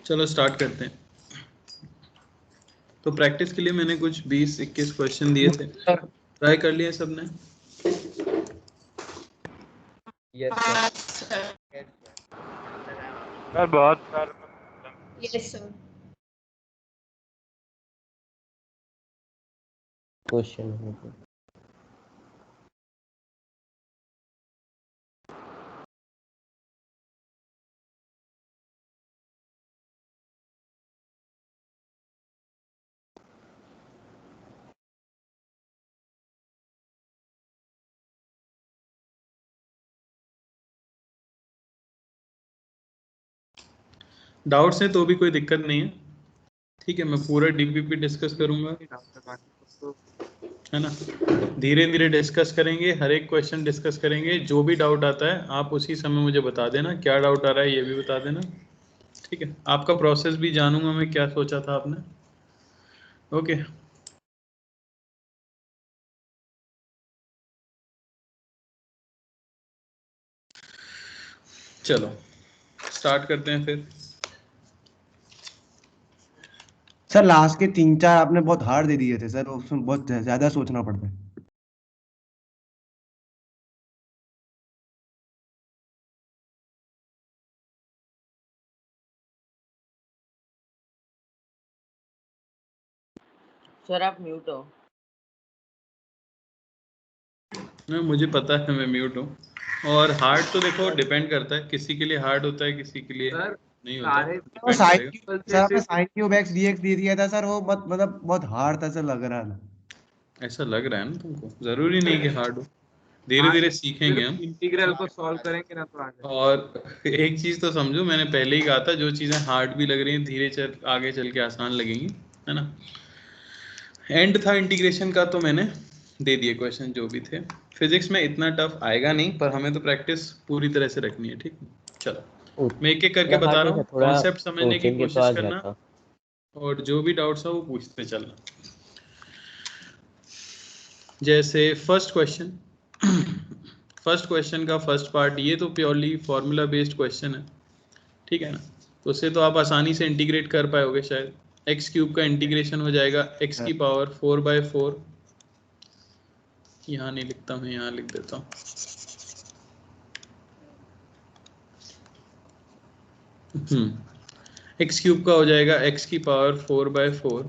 चलो स्टार्ट करते हैं। तो प्रैक्टिस के लिए मैंने कुछ 20-21 क्वेश्चन दिए थे, ट्राई कर लिए सबने? यस सर बहुत sir yes sir question doubts हैं तो भी कोई दिक्कत नहीं है, ठीक है। मैं पूरा डीपीपी डिस्कस करूंगा, है ना। धीरे धीरे डिस्कस करेंगे, हर एक क्वेश्चन डिस्कस करेंगे। जो भी डाउट आता है आप उसी समय मुझे बता देना, क्या डाउट आ रहा है ये भी बता देना, ठीक है। आपका प्रोसेस भी जानूंगा मैं, क्या सोचा था आपने। ओके चलो स्टार्ट करते हैं फिर। सर लास्ट के 3-4 आपने बहुत हार्ड दे दिए थे सर, उसमें बहुत ज्यादा सोचना पड़ता है। सर आप म्यूट हो। नहीं, मुझे पता है मैं म्यूट हूँ। और हार्ड तो देखो डिपेंड करता है, किसी के लिए हार्ड होता है, किसी के लिए नहीं होता, डिपेंड करेगा। सर आपने साइन क्यूब एक्स डीएक्स दे दिया था सर, वो मतलब बहुत हार्ड था सर, लग रहा था। ऐसा लग रहा है ना तुमको? जरूरी नहीं कि हार्ड हो, धीरे धीरे सीखेंगे हम। इंटीग्रल को सॉल्व करेंगे ना तो आगे। और एक चीज तो समझो, मैंने पहले ही कहा था, जो चीजें हार्ड भी लग रही हैं धीरे चल आगे चल के आसान लगेंगी, है ना। एंड था इंटीग्रेशन का तो मैंने दे दिए क्वेश्चन जो भी थे। फिजिक्स में इतना टफ आएगा नहीं, पर हमें तो प्रैक्टिस पूरी तरह से रखनी है, ठीक। चलो मैं एक एक करके बता रहा हूँ, कॉन्सेप्ट समझने की कोशिश करना, और जो भी डाउट्स हो वो पूछते चलना। जैसे फर्स्ट क्वेश्चन का फर्स्ट पार्ट, ये तो प्योरली फॉर्मूला बेस्ड क्वेश्चन है, ठीक है ना। तो उससे तो आप आसानी से इंटीग्रेट कर पाओगे शायद। एक्स क्यूब का इंटीग्रेशन हो जाएगा एक्स की पावर 4/4, यहाँ नहीं लिखता मैं, यहाँ लिख देता हूँ। एक्स क्यूब का हो जाएगा एक्स की पावर 4/4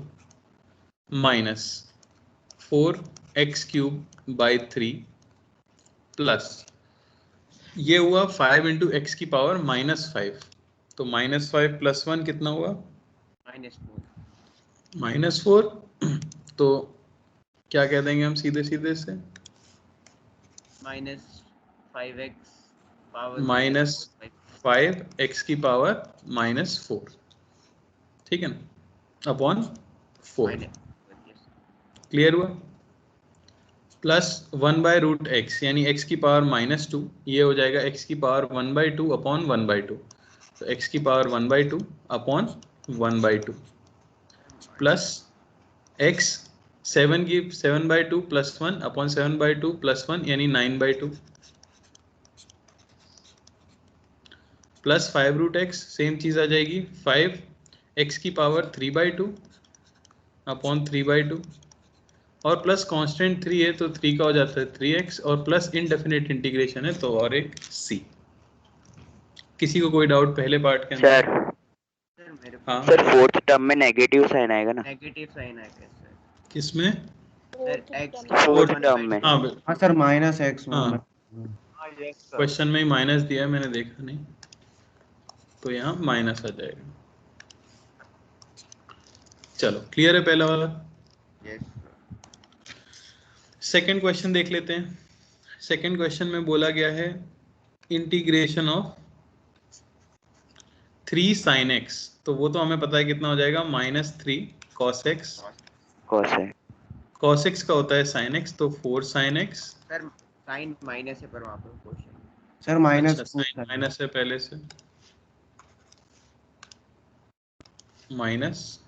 माइनस 4x³/3 प्लस ये हुआ 5 × x की पावर -5, तो -5 + 1 कितना हुआ? -4। तो क्या कह देंगे हम सीधे सीधे से? -5x की पावर -4, ठीक है ना, अपॉन 4। क्लियर हुआ? प्लस 1/√x यानी x की पावर -2, ये हो जाएगा x की पावर 1/2 अपॉन 1/2, तो x की पावर 1/2 अपॉन 1/2 प्लस x 7/2 + 1 अपॉन 7/2 + 1 यानी 9/2 प्लस 5√x, सेम चीज आ जाएगी 5x की पावर 3/2 अपॉन 3/2 और प्लस कांस्टेंट 3 है तो 3 का हो जाता है 3x, और प्लस इनडेफिनेट इंटीग्रेशन है तो और एक c। किसी को कोई डाउट पहले पार्ट के अंदर? हाँ सर फोर्थ टर्म में नेगेटिव साइन आएगा ना? नेगेटिव साइन आएगा सर। किसमें? Fourth x term. Fourth one term by में। हाँ हाँ सर माइनस एक्स हाँ हाँ यस सर। क्वेश्चन में ही माइनस दिया है, मैंने देखा नहीं, तो यहाँ माइनस आ जाएगा। चलो क्लियर है पहला वाला। यस सेकंड क्वेश्चन देख लेते हैं। सेकंड क्वेश्चन में बोला गया है इंटीग्रेशन ऑफ 3 sin x, तो वो तो हमें पता है कितना हो जाएगा, -3 cos x। कॉस है। cos x का होता है sin x, तो 4 sin x। Sir sine minus है पर वहाँ पर क्वेश्चन सर माइनस अच्छा साइन माइनस है पहले से, minus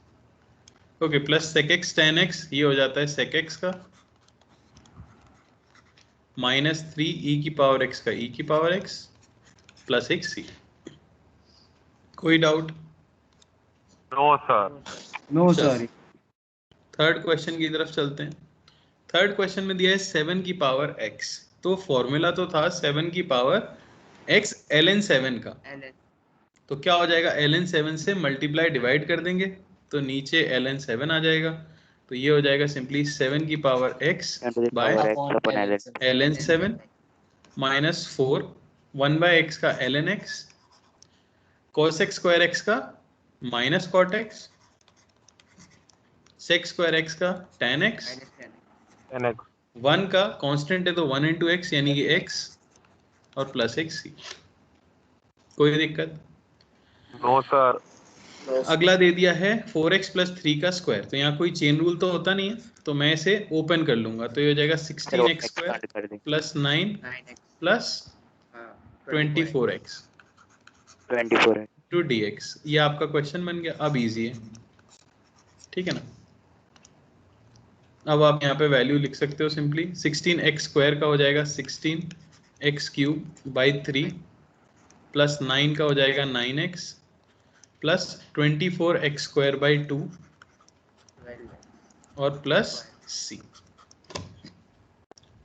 okay, plus sec x tan x, ये हो जाता है sec x का, -3 e की पावर x का e की पावर x प्लस एक c। कोई doubt? No sir. No sir. Third question की तरफ चलते हैं। थर्ड क्वेश्चन में दिया है 7 की पावर x, तो फॉर्मूला तो था 7 की पावर x ln 7 का, तो क्या हो जाएगा, ln 7 से मल्टीप्लाई डिवाइड कर देंगे तो नीचे ln 7 आ जाएगा, तो ये हो जाएगा सिंपली 7 की power x by ln 7 minus 4 1 by x का ln x cos x square x का minus cot x sec square x का tan x 1 का कांस्टेंट है तो 1 इंटू एक्स यानी कि x और प्लस एक c। कोई दिक्कत? No sir. अगला दे दिया है 4x प्लस 3 का स्क्वायर, तो यहाँ कोई चेन रूल तो होता नहीं है, तो मैं इसे ओपन कर लूंगा, तो ये हो जाएगा 16x square plus 9 plus 24x 24 है। To dx। ये आपका क्वेश्चन बन गया। अब इजी है, ठीक है ना। अब आप यहाँ पे वैल्यू लिख सकते हो सिंपली, 16x स्क्वायर का हो जाएगा 16x क्यूब बाई 3 प्लस 9 का हो जाएगा 9x plus 24x square by 2 और प्लस c।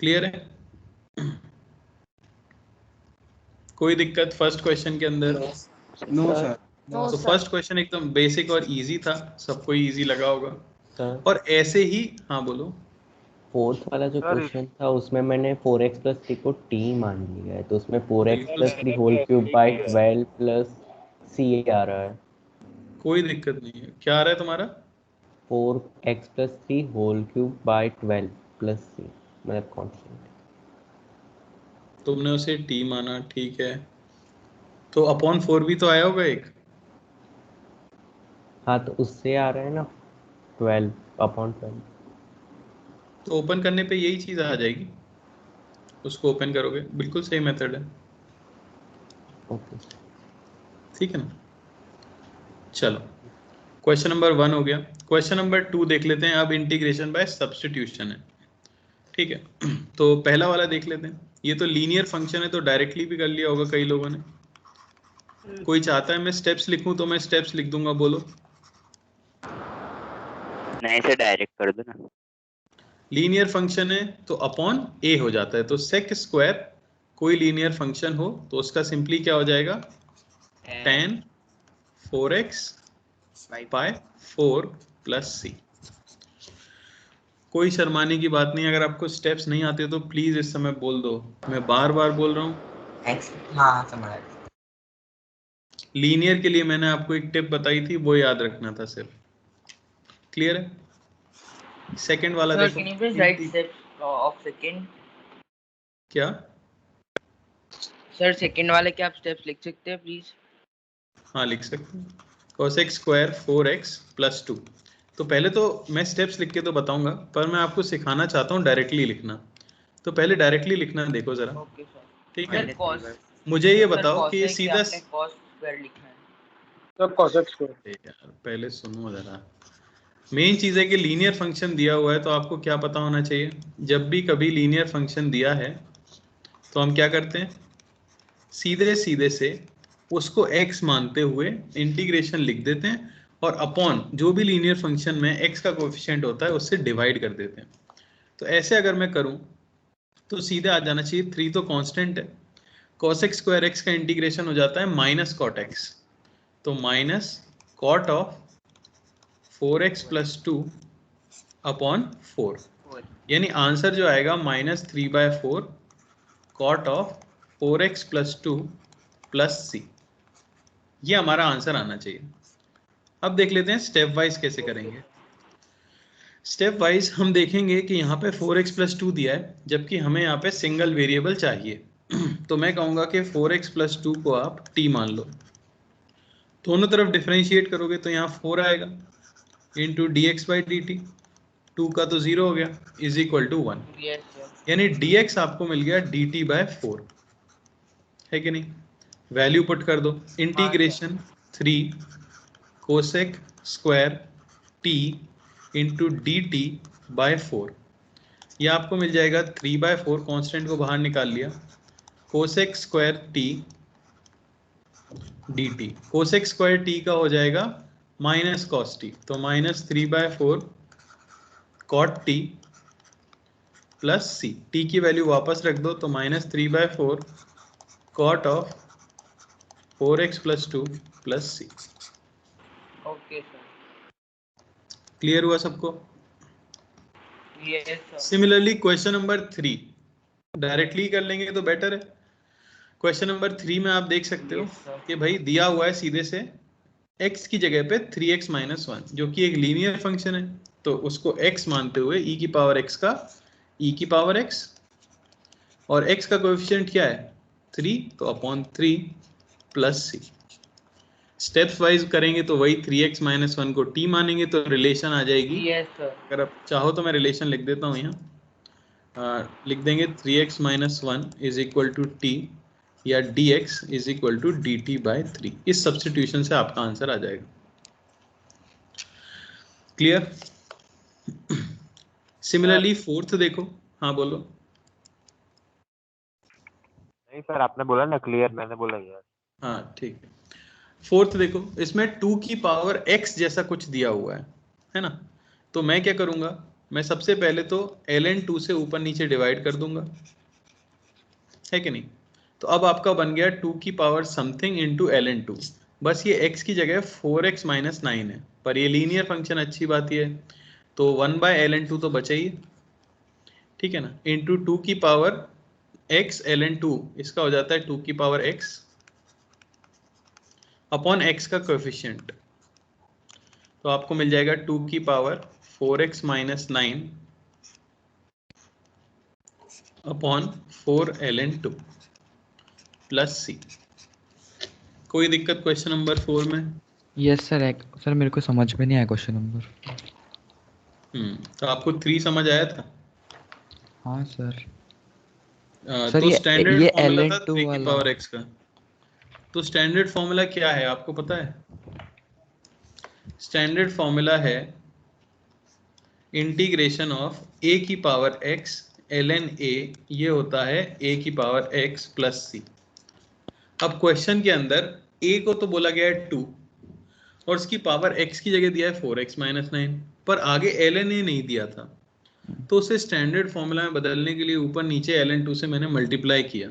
क्लियर है? कोई दिक्कत फर्स्ट क्वेश्चन के अंदर? No sir. No, तो sir. फर्स्ट क्वेश्चन एकदम बेसिक और इजी था, सबको इजी लगा होगा। सर और ऐसे ही, हाँ बोलो। फोर्थ वाला जो सर, क्वेश्चन था उसमें मैंने 4x प्लस 3 को t मान लिया है, तो उसमें 4x plus 3 whole cube by 12 plus c आ रहा है। कोई दिक्कत नहीं है, क्या आ रहा है तुम्हारा? 4x plus 3 whole cube by 12 plus c, मतलब कांस्टेंट। तुमने उसे t माना, ठीक है, तो अपॉन 4 भी तो आया होगा एक। हाँ तो उससे आ रहा है ना 12 अपॉन 12। तो ओपन करने पे यही चीज आ जाएगी, उसको ओपन करोगे, बिल्कुल सही मेथड है, ओके ठीक है ना। चलो क्वेश्चन नंबर 1 हो गया। क्वेश्चन नंबर 2 देख लेते हैं। अब इंटीग्रेशन बाय सब्स्टिट्यूशन है, ठीक है। तो पहला वाला देख लेते हैं। ये तो लीनियर फंक्शन है, तो डायरेक्टली भी कर लिया होगा कई लोगों ने। कोई चाहता है मैं स्टेप्स लिखूं तो मैं स्टेप्स लिख दूंगा, बोलो। नहीं से डायरेक्ट कर दो ना। लीनियर फंक्शन है तो अपॉन a हो जाता है, तो sec स्क्वायर कोई लीनियर फंक्शन हो तो उसका सिंपली क्या हो जाएगा, tan 4x bye 4 plus c। कोई शर्माने की बात नहीं, अगर आपको स्टेप्स नहीं आते तो प्लीज इस समय बोल दो, मैं बार बार बोल रहा हूँ। हाँ समझ। लीनियर के लिए मैंने आपको एक टिप बताई थी, वो याद रखना था सिर्फ। क्लियर है? सेकंड वाला सर, देखो। can you please write steps of second? क्या? सर सेकंड वाले के आप स्टेप्स लिख सकते हैं प्लीज? हाँ लिख सकते हैं। cos x square 4x plus 2। तो पहले तो मैं स्टेप्स लिख के तो बताऊंगा, पर मैं आपको सिखाना चाहता हूँ डायरेक्टली लिखना, तो पहले डायरेक्टली लिखना देखो जरा, ओके सर। ठीक है। Minus मुझे ये बताओ कि ये सीधा cos स्क्वायर लिखना है। Sir cos x square. यार पहले सुनो जरा। मेन चीज है कि लीनियर फंक्शन दिया हुआ है तो आपको क्या पता होना चाहिए, जब भी कभी लीनियर फंक्शन दिया है तो हम क्या करते हैं, सीधे सीधे से उसको x मानते हुए इंटीग्रेशन लिख देते हैं और अपॉन जो भी लीनियर फंक्शन में x का कोएफिशिएंट होता है उससे डिवाइड कर देते हैं। तो ऐसे अगर मैं करूं तो सीधे आ जाना चाहिए, 3 तो कांस्टेंट है, cos x स्क्वायर x का इंटीग्रेशन हो जाता है माइनस cot x, तो minus cot of 4x plus 2 upon 4, यानी आंसर जो आएगा -3/4 cot of 4x plus 2 plus C. ये हमारा आंसर आना चाहिए। अब देख लेते हैं स्टेप वाइज कैसे करेंगे। स्टेप वाइज हम देखेंगे कि यहाँ पे 4x प्लस 2 दिया है, जबकि हमें यहाँ पे सिंगल वेरिएबल चाहिए। तो मैं कहूँगा कि 4x प्लस 2 को आप t मान लो। दोनों तरफ डिफरेंशिएट करोगे तो यहाँ 4 आएगा इंटू dx बाई dt, 2 का तो 0 हो गया, इज इक्वल टू 1, यानी dx आपको मिल गया dt बाय 4, है कि नहीं। वैल्यू पुट कर दो, integration 3 cosec square t into dt by 4, ये आपको मिल जाएगा 3/4, कॉन्स्टेंट को बाहर निकाल लिया, cosec square t dt, cosec square t का हो जाएगा माइनस कॉस t, तो -3/4 cot t plus c, t की वैल्यू वापस रख दो तो -3/4 cot of 4x plus 2 plus c। Okay sir. Clear हुआ सबको? Yes sir. Similarly question number 3 directly कर लेंगे तो बेटर है। क्वेश्चन नंबर 3 में आप देख सकते हो कि भाई दिया हुआ है सीधे से x की जगह पे 3x माइनस 1, जो कि एक लीनियर फंक्शन है, तो उसको x मानते हुए e की पावर x का e की पावर x, और x का कोएफिशिएंट क्या है 3, तो upon 3 plus c। Steps wise करेंगे तो वही 3x माइनस 1 को t मानेंगे तो रिलेशन आ जाएगी। Yes sir. अगर आप चाहो तो मैं रिलेशन लिख देता हूँ यहाँ, लिख देंगे 3x minus 1 is equal to t, या dx is equal to dt by 3। इस सब्स्टिट्यूशन से आपका आंसर आ जाएगा। क्लियर? सिमिलरली फोर्थ देखो, हाँ बोलो। नहीं सर, आपने बोला ना क्लियर, मैंने बोला यार। हाँ ठीक है। फोर्थ देखो, इसमें 2 की पावर x जैसा कुछ दिया हुआ है ना। तो मैं क्या करूंगा, मैं सबसे पहले तो ln 2 से ऊपर नीचे डिवाइड कर दूंगा, है कि नहीं। तो अब आपका बन गया 2 की पावर समथिंग इंटू ln 2। बस ये x की जगह 4x माइनस 9 है, पर ये लीनियर फंक्शन अच्छी बात ये है, तो 1/ln 2 तो बचा ही, ठीक है ना, इंटू 2 की पावर x ln 2, इसका हो जाता है 2 की पावर x अपॉन x का कोएफिशिएंट, तो आपको मिल जाएगा 2 की power 4x minus 9 upon 4ln 2 plus c। कोई दिक्कत क्वेश्चन नंबर 4 में? Yes sir. सर मेरे को समझ में नहीं आया क्वेश्चन नंबर। तो आपको 3 समझ आया था? हाँ सर। तो स्टैंडर्ड फॉर्मूला था 3 की वाला। पावर x का। तो स्टैंडर्ड फॉर्मूला क्या है आपको पता है? स्टैंडर्ड फॉर्मूला है इंटीग्रेशन ऑफ a की पावर x ln a, ये होता है a की पावर x प्लस c। अब क्वेश्चन के अंदर a को तो बोला गया है 2 और उसकी पावर x की जगह दिया है 4x माइनस 9, पर आगे ln a नहीं दिया था, तो उसे स्टैंडर्ड फॉर्मूला में बदलने के लिए ऊपर नीचे ln 2 से मैंने मल्टीप्लाई किया।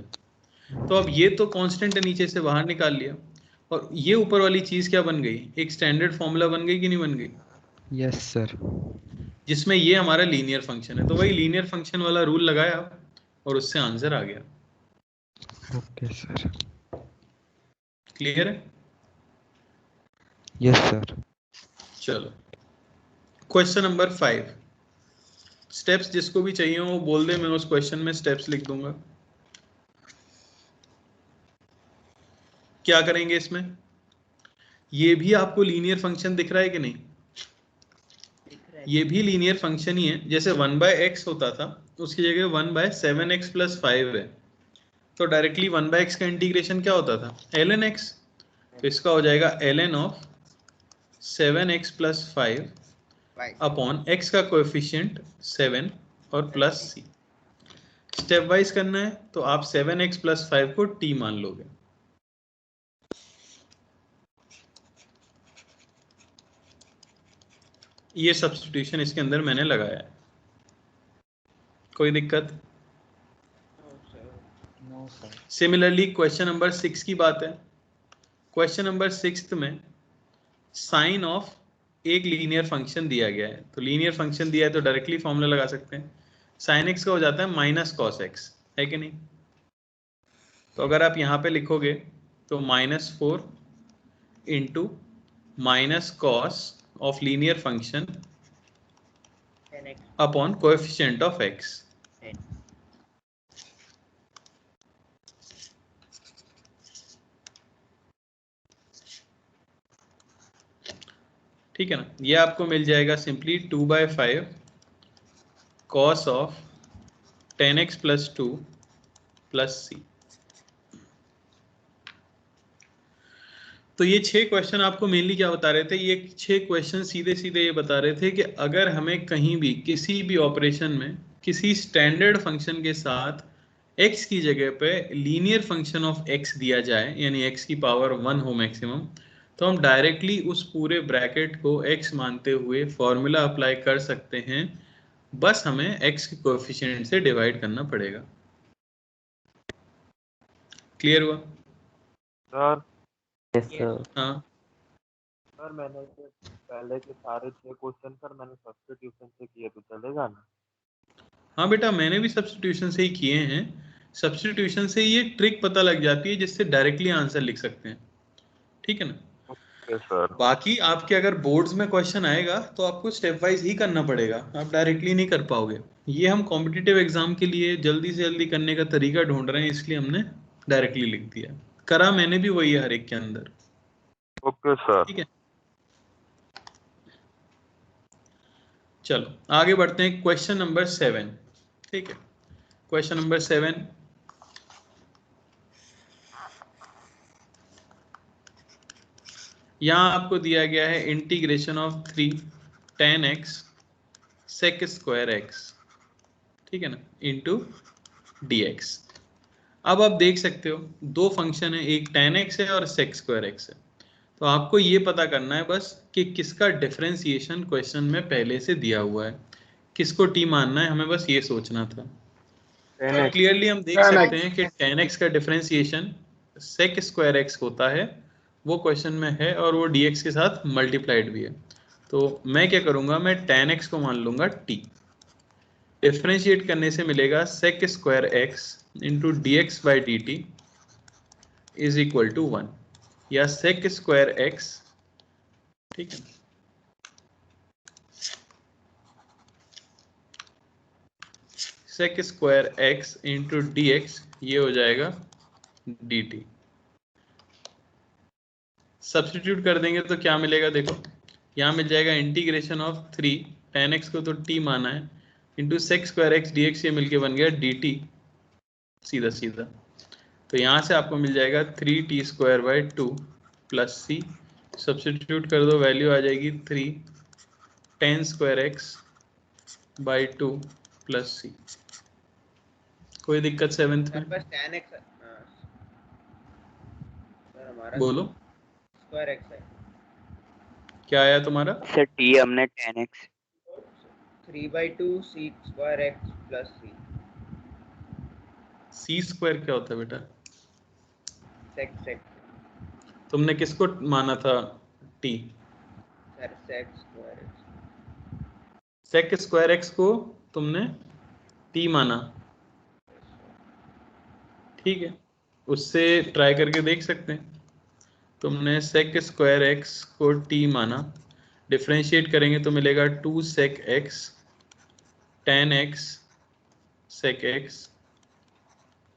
तो अब ये तो कांस्टेंट है, नीचे से बाहर निकाल लिया, और ये ऊपर वाली चीज क्या बन गई, एक स्टैंडर्ड फॉर्मूला बन गई कि नहीं बन गई? Yes sir. जिसमें ये हमारा लीनियर फंक्शन है, तो वही लीनियर फंक्शन वाला रूल लगाया और उससे आंसर आ गया। Okay sir. क्लियर है? Yes sir. चलो क्वेश्चन नंबर 5। स्टेप्स जिसको भी चाहिए वो बोल दे, मैं उस क्वेश्चन में स्टेप्स लिख दूंगा। क्या करेंगे इसमें? ये भी आपको लीनियर फंक्शन दिख रहा है कि नहीं? ये भी लीनियर फंक्शन ही है, जैसे 1/x होता था उसकी जगह 1/7x प्लस 5 है, तो डायरेक्टली 1/x का इंटीग्रेशन क्या होता था, ln x, तो इसका हो जाएगा ln of 7x plus 5 upon x का कोएफिशिएंट 7 और प्लस c। स्टेप वाइज करना है तो आप 7x प्लस 5 को t मान लोगे। ये सब्स्टिट्यूशन इसके अंदर मैंने लगाया है। कोई दिक्कत? No sir. Similarly question number 6 की बात है। क्वेश्चन नंबर 6 में साइन ऑफ एक लीनियर फंक्शन दिया गया है, तो लीनियर फंक्शन दिया है तो डायरेक्टली फॉर्मूला लगा सकते हैं, साइन एक्स का हो जाता है माइनस कॉस एक्स, है कि नहीं? तो अगर आप यहाँ पे लिखोगे तो -4 into minus cos of linear function upon coefficient of x. ठीक है ना, ये आपको मिल जाएगा simply 2/5 cos of 10x + 2 + c। तो ये 6 क्वेश्चन आपको मेनली क्या बता रहे थे, ये 6 क्वेश्चन सीधे सीधे ये बता रहे थे कि अगर हमें कहीं भी किसी भी ऑपरेशन में किसी स्टैंडर्ड फंक्शन के साथ x की जगह पे लीनियर फंक्शन ऑफ x दिया जाए, यानी x की पावर 1 हो मैक्सिमम, तो हम डायरेक्टली उस पूरे ब्रैकेट को x मानते हुए फॉर्मूला अप्लाई कर सकते हैं, बस हमें x के कोएफिशिएंट से डिवाइड करना पड़ेगा। क्लियर हुआ? Sir yes sir. हाँ सर मैंने जो पहले के सारे 6 क्वेश्चन सर मैंने सब्स्टिट्यूशन से किए तो चलेगा ना? हाँ बेटा, मैंने भी सब्स्टिट्यूशन से ही किए हैं। सब्स्टिट्यूशन से ये ट्रिक पता लग जाती है जिससे डायरेक्टली आंसर लिख सकते हैं, ठीक है ना? Okay sir. बाकी आपके अगर बोर्ड्स में क्वेश्चन आएगा तो आपको स्टेप वाइज ही करना पड़ेगा, आप डायरेक्टली नहीं कर पाओगे। ये हम कॉम्पिटिटिव एग्जाम के लिए जल्दी से जल्दी करने का तरीका ढूंढ रहे हैं, इसलिए हमने डायरेक्टली लिख दिया। करा मैंने भी वही है हर एक के अंदर। Okay sir. ठीक है, चलो आगे बढ़ते हैं। Question number 7। ठीक है, क्वेश्चन नंबर 7 यहाँ आपको दिया गया है integration of 3 tan x sec square x, ठीक है ना, इंटू dx। अब आप देख सकते हो दो फंक्शन है, एक tan x है और sec स्क्वायर x है। तो आपको ये पता करना है बस कि किसका डिफरेंशिएशन क्वेश्चन में पहले से दिया हुआ है, किसको t मानना है, हमें बस ये सोचना था। तो क्लियरली हम देख सकते हैं कि tan x का डिफरेंशिएशन sec स्क्वायर x होता है, वो क्वेश्चन में है, और वो dx के साथ मल्टीप्लाइड भी है। तो मैं क्या करूंगा, मैं tan x को मान लूंगा t। डिफरेंशिएट करने से मिलेगा sec square x into dx/dt is equal to 1, या sec स्क्वायर x, ठीक है, sec square x into dx, ये हो जाएगा dt। सब्स्टिट्यूट कर देंगे तो क्या मिलेगा, देखो यहाँ मिल जाएगा इंटीग्रेशन ऑफ 3 tan x को तो t माना है, into sec square x dx, ये मिलके बन गया dt, सीधा सीधा। तो यहाँ से आपको मिल जाएगा 3t² 2 प्लस c, सब्स्टिट्यूट कर दो, वैल्यू आ जाएगी 3 tan square x by 2 plus c। कोई दिक्कत 7th में? बस tan x सर हमारा बोलो स्क्वायर x है, क्या आया तुम्हारा? सर टी हमने 10x 3/2 c square x plus c c square क्या होता है बेटा? sec तुमने किसको माना था t? Sir sec square x। sec square x को तुमने t माना, ठीक है, उससे ट्राई करके देख सकते हैं। तुमने sec स्क्वायर x को t माना, डिफरेंशिएट करेंगे तो मिलेगा 2 sec x tan x sec x,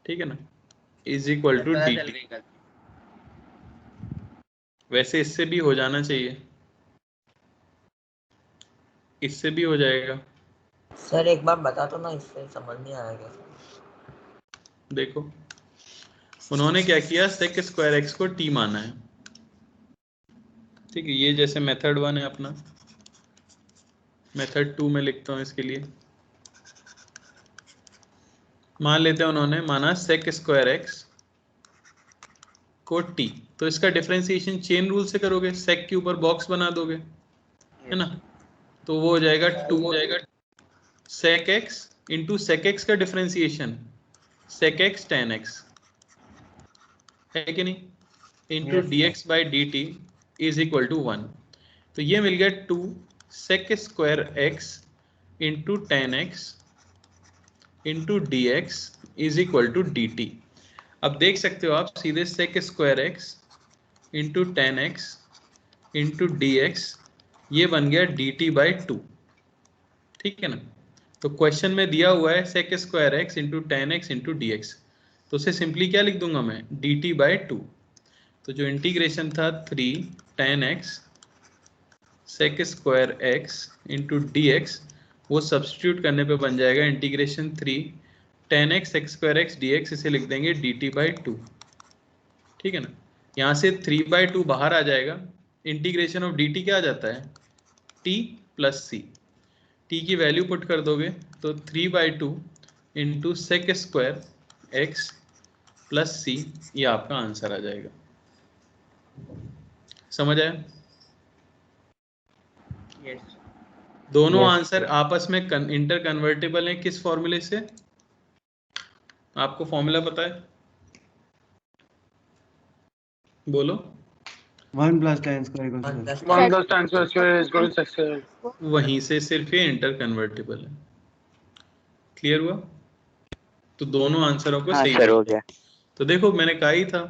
ठीक है ना, इज इक्वल टू पता चल dt। गई गलती। वैसे इससे भी हो जाना चाहिए, इससे भी हो जाएगा। सर एक बार बता दो ना, इससे समझ नहीं आया क्या। देखो उन्होंने क्या किया, sec स्क्वायर x को t माना है, ठीक है, ये जैसे मेथड 1 है अपना, मेथड 2 में लिखता हूँ इसके लिए। मान लेते हैं उन्होंने माना sec स्क्वायर x को t, तो इसका डिफरेंशिएशन चेन रूल से करोगे, sec के ऊपर बॉक्स बना दोगे, है ना, तो वो हो जाएगा 2 sec x into sec x का differentiation sec x tan x, है कि नहीं, into dx/dt is equal to 1। तो ये मिल गया 2 sec square x into 10x into d x is equal to d t. अब देख सकते हो आप सीधे sec square x into 10x into d x ये बन गया डी टी बाई 2, ठीक है ना। तो क्वेश्चन में दिया हुआ है sec square x into 10x into d x, तो उसे सिंपली क्या लिख दूंगा मैं, डी टी बाई 2। तो जो इंटीग्रेशन था 3 10x sec square x into d x, वो सब्स्टिट्यूट करने पे बन जाएगा integration 3 10x sec square x dx, इसे लिख देंगे dt बाई 2, ठीक है ना। यहाँ से 3/2 बाहर आ जाएगा, इंटीग्रेशन ऑफ dt क्या आ जाता है, t प्लस सी। t की वैल्यू पुट कर दोगे तो 3/2 into sec square x plus C, ये आपका आंसर आ जाएगा। समझ आया? यस। दोनों Yes, आंसर आपस में इंटर कन्वर्टेबल है। किस फॉर्मूले से? आपको फॉर्मूला पता है? बोलो। 1 plus tan square equals to 1 plus tan square is equal to sec square. वहीं से सिर्फ ये इंटर कन्वर्टेबल है। क्लियर हुआ? तो दोनों आंसरों को हाँ सही सर, हो कर दो। गया। तो देखो मैंने कहा ही था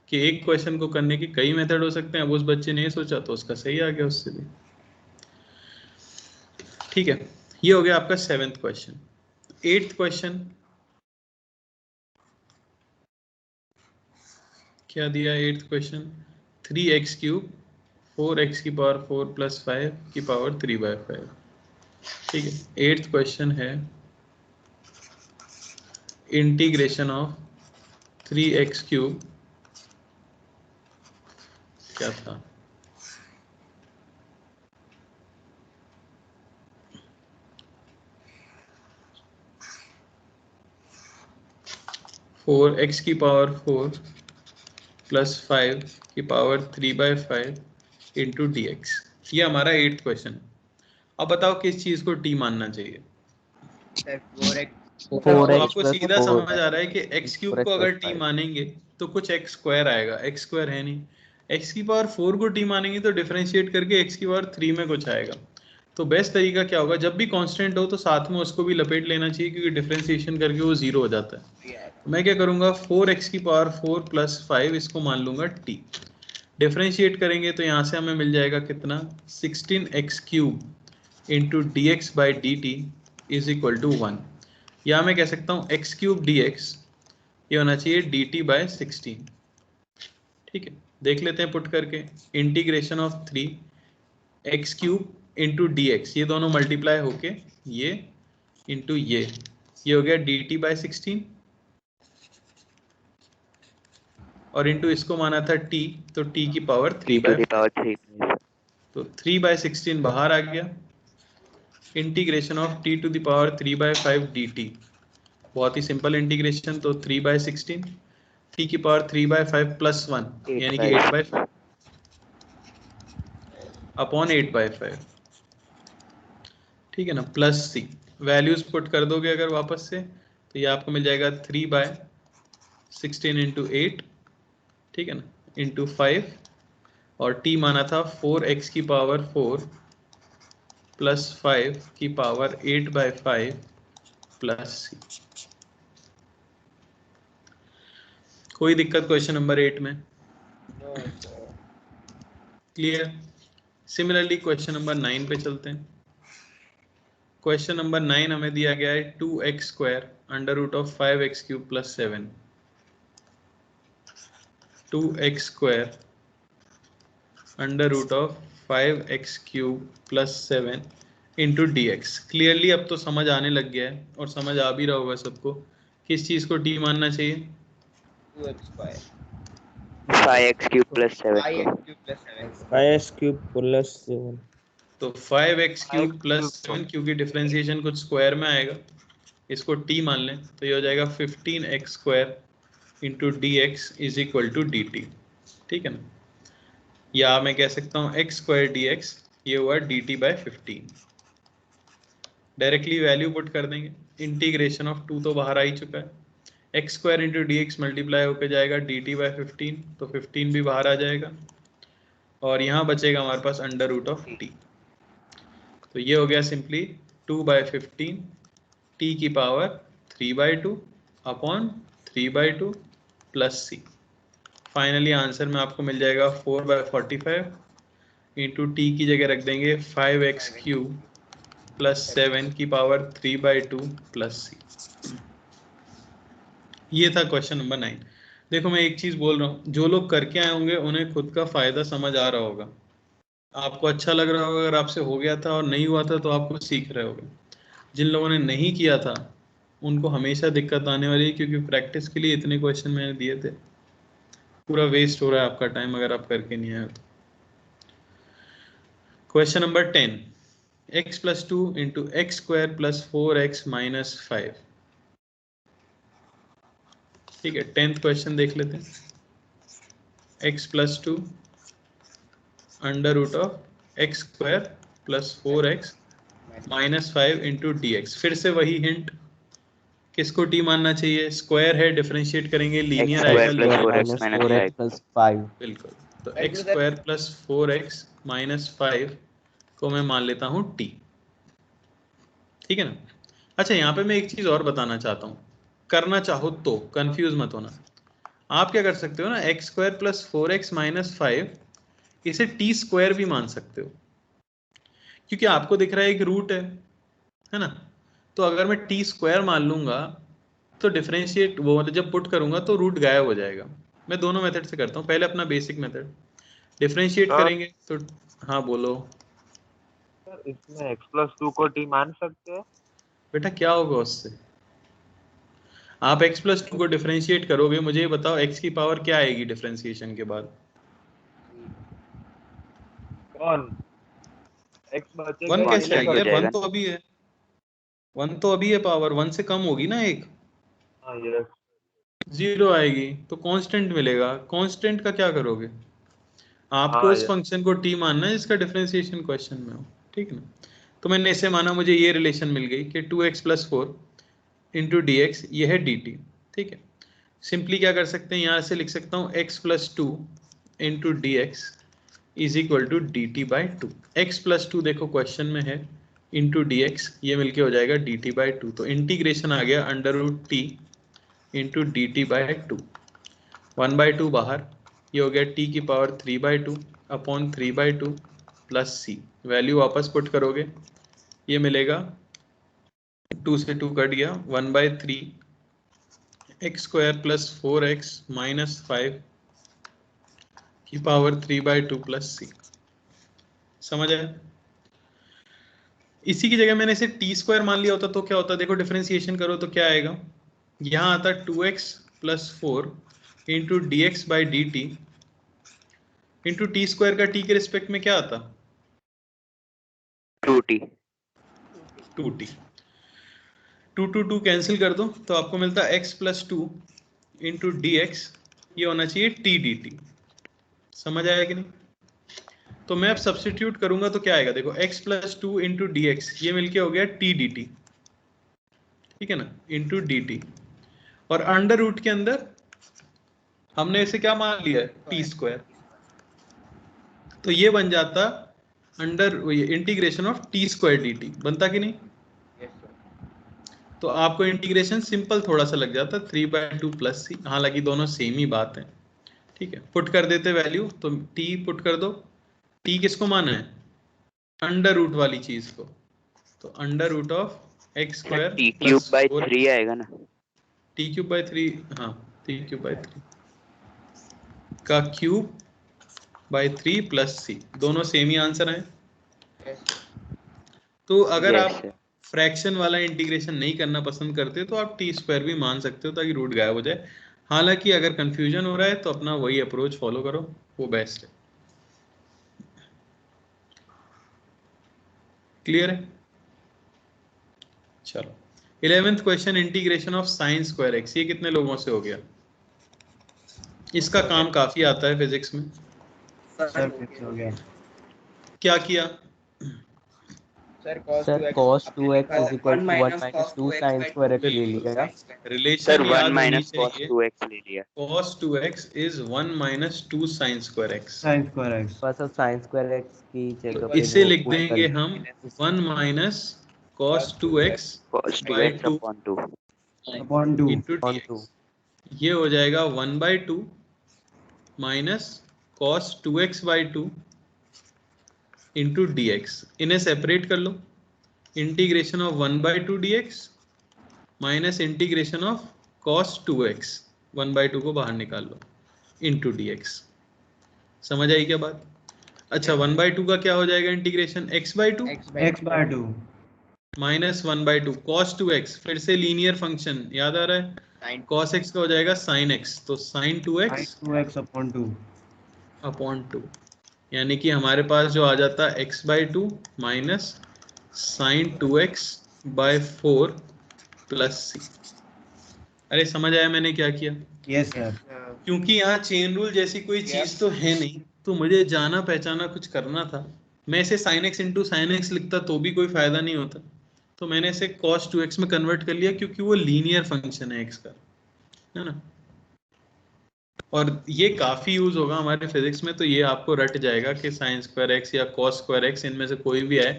कि एक क्वेश्चन को करने की कई मेथड हो सकते हैं। अब उस बच्चे ने सोचा तो उसका सही आ गया उससे भी। ठीक है, ये हो गया आपका 7th क्वेश्चन। 8th क्वेश्चन क्या दिया? 8th question 3x cube 4x की पावर 4 प्लस 5 की पावर 3/5। ठीक है, 8th क्वेश्चन है इंटीग्रेशन ऑफ 3x क्यूब, क्या था, फोर एक्स की पावर 4 प्लस 5 की पावर 3/5 इंटू डी एक्स। ये हमारा 8th क्वेश्चन। अब बताओ किस चीज को t मानना चाहिए? सर 4x तो 4x आपको plus सीधा 4 समझ आ रहा है कि x क्यूब 4x को अगर plus t 5। मानेंगे तो कुछ x स्क्वायर आएगा। x स्क्वायर है नहीं। x की पावर 4 को t मानेंगे तो डिफरेंशिएट करके x की पावर 3 में कुछ आएगा। तो बेस्ट तरीका क्या होगा, जब भी कांस्टेंट हो तो साथ में उसको भी लपेट लेना चाहिए, क्योंकि डिफरेंशिएशन करके वो 0 हो जाता है। तो मैं क्या करूंगा, 4x की पावर 4 प्लस 5 इसको मान लूंगा t। डिफरेंशिएट करेंगे तो यहाँ से हमें मिल जाएगा कितना, 16x cube into d x by d t is equal to 1। या मैं कह सकता हूँ x क्यूब डी एक्स, ये होना चाहिए डी टी बाई 16। ठीक है, देख लेते हैं पुट करके। Integration of 3x cube into d x, ये दोनों मल्टीप्लाई होके ये इंटू ये हो गया डी टी बाई 16, और इंटू इसको माना था t, तो t की पावर 3 to the power 3। तो 3/16 बाहर आ गया। Integration of t to the power 3/5 dt, बहुत ही सिंपल इंटीग्रेशन। तो 3/16 t की पावर 3/5 प्लस 1 यानी कि 8/5 अपॉन 8/5, ठीक है ना, प्लस c। वैल्यूज पुट कर दोगे अगर वापस से तो ये आपको मिल जाएगा 3/16 इंटू 8, ठीक है ना, इंटू 5, और t माना था 4x की पावर 4 प्लस 5 की पावर 8/5 प्लस c। कोई दिक्कत क्वेश्चन नंबर 8 में? क्लियर? सिमिलरली क्वेश्चन नंबर 9 पे चलते हैं। क्वेश्चन नंबर 9 हमें दिया गया है 2x square under root of 5x cube plus 7। 2x square under root of 5x cube plus 7 into d x. Clearly अब तो समझ आने लग गया है, और समझ आ भी रहा होगा सबको किस चीज को t मानना चाहिए। 2x square 5x cube plus 7 5x cube plus 7 5x cube plus 7। तो 5x क्यूब प्लस 7, क्योंकि डिफरेंशिएशन कुछ स्क्वायर में आएगा, इसको t मान लें तो ये हो जाएगा 15x square into d x is equal to d t. ठीक है ना, या मैं कह सकता हूँ x स्क्वायर डी एक्स, ये हुआ D T by 15। Directly value put कर देंगे। इंटीग्रेशन ऑफ 2 तो बाहर आ ही चुका है, x square into d x multiply होकर जाएगा डी टी बाई 15, तो 15 भी बाहर आ जाएगा, और यहाँ बचेगा हमारे पास अंडर रूट ऑफ टी। तो ये हो गया सिंपली 2/15 टी की पावर 3/2 अपॉन 3/2 प्लस सी। फाइनली आंसर में आपको मिल जाएगा 4/45 इंटू टी की जगह रख देंगे 5x³ प्लस 7 की पावर 3/2 प्लस सी। ये था क्वेश्चन नंबर 9। देखो मैं एक चीज बोल रहा हूँ, जो लोग करके आए होंगे उन्हें खुद का फायदा समझ आ रहा होगा, आपको अच्छा लग रहा होगा। अगर आपसे हो गया था और नहीं हुआ था तो आपको सीख रहे होगे। जिन लोगों ने नहीं किया था उनको हमेशा दिक्कत आने वाली है, क्योंकि प्रैक्टिस के लिए इतने क्वेश्चन मैंने दिए थे, पूरा वेस्ट हो रहा है आपका टाइम अगर आप करके नहीं आए तो। Question number 10, x + 2 × x² + 4x - 5। ठीक है, 10th क्वेश्चन देख लेते हैं। x + 2 √x² + 4x - 5 × dx। फिर से वही हिंट, किसको t मानना चाहिए? स्क्वायर है, डिफरेंशिएट करेंगे, लीनियर आएगा, x² + लीनियर 4x - 5 + 5। बिल्कुल। तो x² + 4x - 5 को मैं मान लेता हूँ t। ठीक है ना। अच्छा, यहाँ पे मैं एक चीज और बताना चाहता हूँ, करना चाहो तो कंफ्यूज मत होना। आप क्या कर सकते हो ना, x² + 4x - 5 इसे t² भी मान सकते हो, क्योंकि आपको दिख रहा है एक रूट है ना। तो अगर मैं t² मान लूंगा तो डिफरेंशिएट वो जब पुट करूंगा तो रूट गायब हो जाएगा। मैं दोनों मेथड से करता हूँ। पहले अपना बेसिक मेथड डिफरेंशिएट करेंगे तो हाँ बोलो सर इसमें x + 2 को t मान सकते हैं? बेटा, क्या होगा उससे? आप x + 2 को डिफरेंशिएट करोगे, मुझे ये बताओ x की पावर क्या आएगी डिफरेंशिएशन के बाद? कौन x बचेगा 1 ये कैसे कांस्टेंट आएगी हो यार? 1 जाएगा। तो अभी है, 1 तो अभी है, पावर 1 से कम होगी ना एक, हाँ यस 0 आएगी तो कांस्टेंट मिलेगा। कांस्टेंट का क्या करोगे? आपको हाँ उस यस फंक्शन को t मानना है जिसका डिफरेंशिएशन क्वेश्चन में हो। ठीक है ना। तो मैंने ऐसे माना, मुझे ये रिलेशन मिल गई कि 2x + 4 × dx ये है dt। ठीक है, सिंपली क्या कर सकते हैं, यहाँ से लिख सकता हूँ x + 2 × dx = dt/2। x + 2 देखो क्वेश्चन में है, इंटू dx ये मिलके हो जाएगा dt/2। तो इंटीग्रेशन आ गया √t × dt/2। 1/2 बाहर, ये हो गया t की power 3/2 upon 3/2 plus c। Value वापस पुट करोगे, ये मिलेगा 2 से 2 कट गया, 1/3 x² + 4x - 5 की पावर 3/2 प्लस c। समझ आया? इसी की जगह मैंने इसे t² मान लिया होता तो क्या होता? देखो डिफरेंशिएशन करो तो क्या आएगा, यहाँ आता 2x + 4 × dx/dt इंटू t² का t के रिस्पेक्ट में क्या आता? 2t 2t। 2 2 2 कैंसिल कर दो तो आपको मिलता है x + 2 × dx, ये होना चाहिए t dt। समझ आया कि नहीं? तो मैं अब सब्स्टिट्यूट करूंगा तो क्या आएगा? देखो x + 2 × dx ये मिलके हो गया t dt। ठीक है ना, इंटू dt। और अंडर रूट के अंदर हमने इसे क्या मान लिया है? t²। तो ये बन जाता under integration of t² dt। बनता कि नहीं? तो आपको इंटीग्रेशन सिंपल थोड़ा सा लग जाता, 3/2 प्लस सी। हालांकि दोनों सेम ही बात है। ठीक है, पुट कर देते वैल्यू, तो t पुट कर दो। t किसको माना है? अंडर रूट वाली चीज को। तो under root of x² + t³ आएगा ना। t³ / 3, हाँ t³ / 3 का ³ / 3 प्लस सी, दोनों सेम ही आंसर है। तो अगर यस आप सर। फ्रैक्शन वाला इंटीग्रेशन नहीं करना पसंद करते तो आप t² भी मान सकते हो ताकि रूट गायब हो जाए। हालांकि अगर कंफ्यूजन हो रहा है तो अपना वही अप्रोच फॉलो करो, वो बेस्ट है। क्लियर है? चलो 11th question, integration of sin² x। ये कितने लोगों से हो गया? इसका काम काफी आता है फिजिक्स में। सर फिर से हो गया। क्या किया? Sir cos sir 2x cos आपने 2x लिखा is equal to 1 minus 2 sin square x ले लिया। सर रिलेशन 1 याद होनी माइनस cos चाहिए। 2x ले लिया। cos 2x is 1 minus 2 sin square x। sin square x बस अब sin square x की जगह तो पे इसे वो लिख put देंगे कर हम 1 minus cos 2x cos by 2x 2 upon 2। upon 2 into on 2। dx। ये हो जाएगा 1 by 2 minus cos 2x by 2 into dx। इन्हें सेपरेट कर लो। Integration of 1 by 2 dx minus integration of cos 2x 1 by 2 को बाहर निकाल लो into dx। समझ आई क्या बात? अच्छा 1 by 2 का क्या हो जाएगा integration x by 2 x by 2 minus 1 by 2 cos 2x फिर से लीनियर फंक्शन याद आ रहा है, cos x का हो जाएगा sin x, तो sin 2x sin 2x upon 2 upon 2, यानी कि हमारे पास जो आ जाता है x by 2 minus sin 2x by 4 plus c। अरे समझ आया मैंने क्या किया? yes sir क्योंकि यहाँ चेन रूल जैसी कोई चीज तो है नहीं, तो मुझे जाना पहचाना कुछ करना था। मैं इसे sin x into sine x लिखता तो भी कोई फायदा नहीं होता, तो मैंने इसे cos 2x में कन्वर्ट कर लिया क्योंकि वो लीनियर फंक्शन है x का, है ना। और ये काफी यूज होगा हमारे फिजिक्स में, तो ये आपको रट जाएगा कि sin स्क्वायर एक्स या cos स्क्वायर एक्स इनमें से कोई भी आए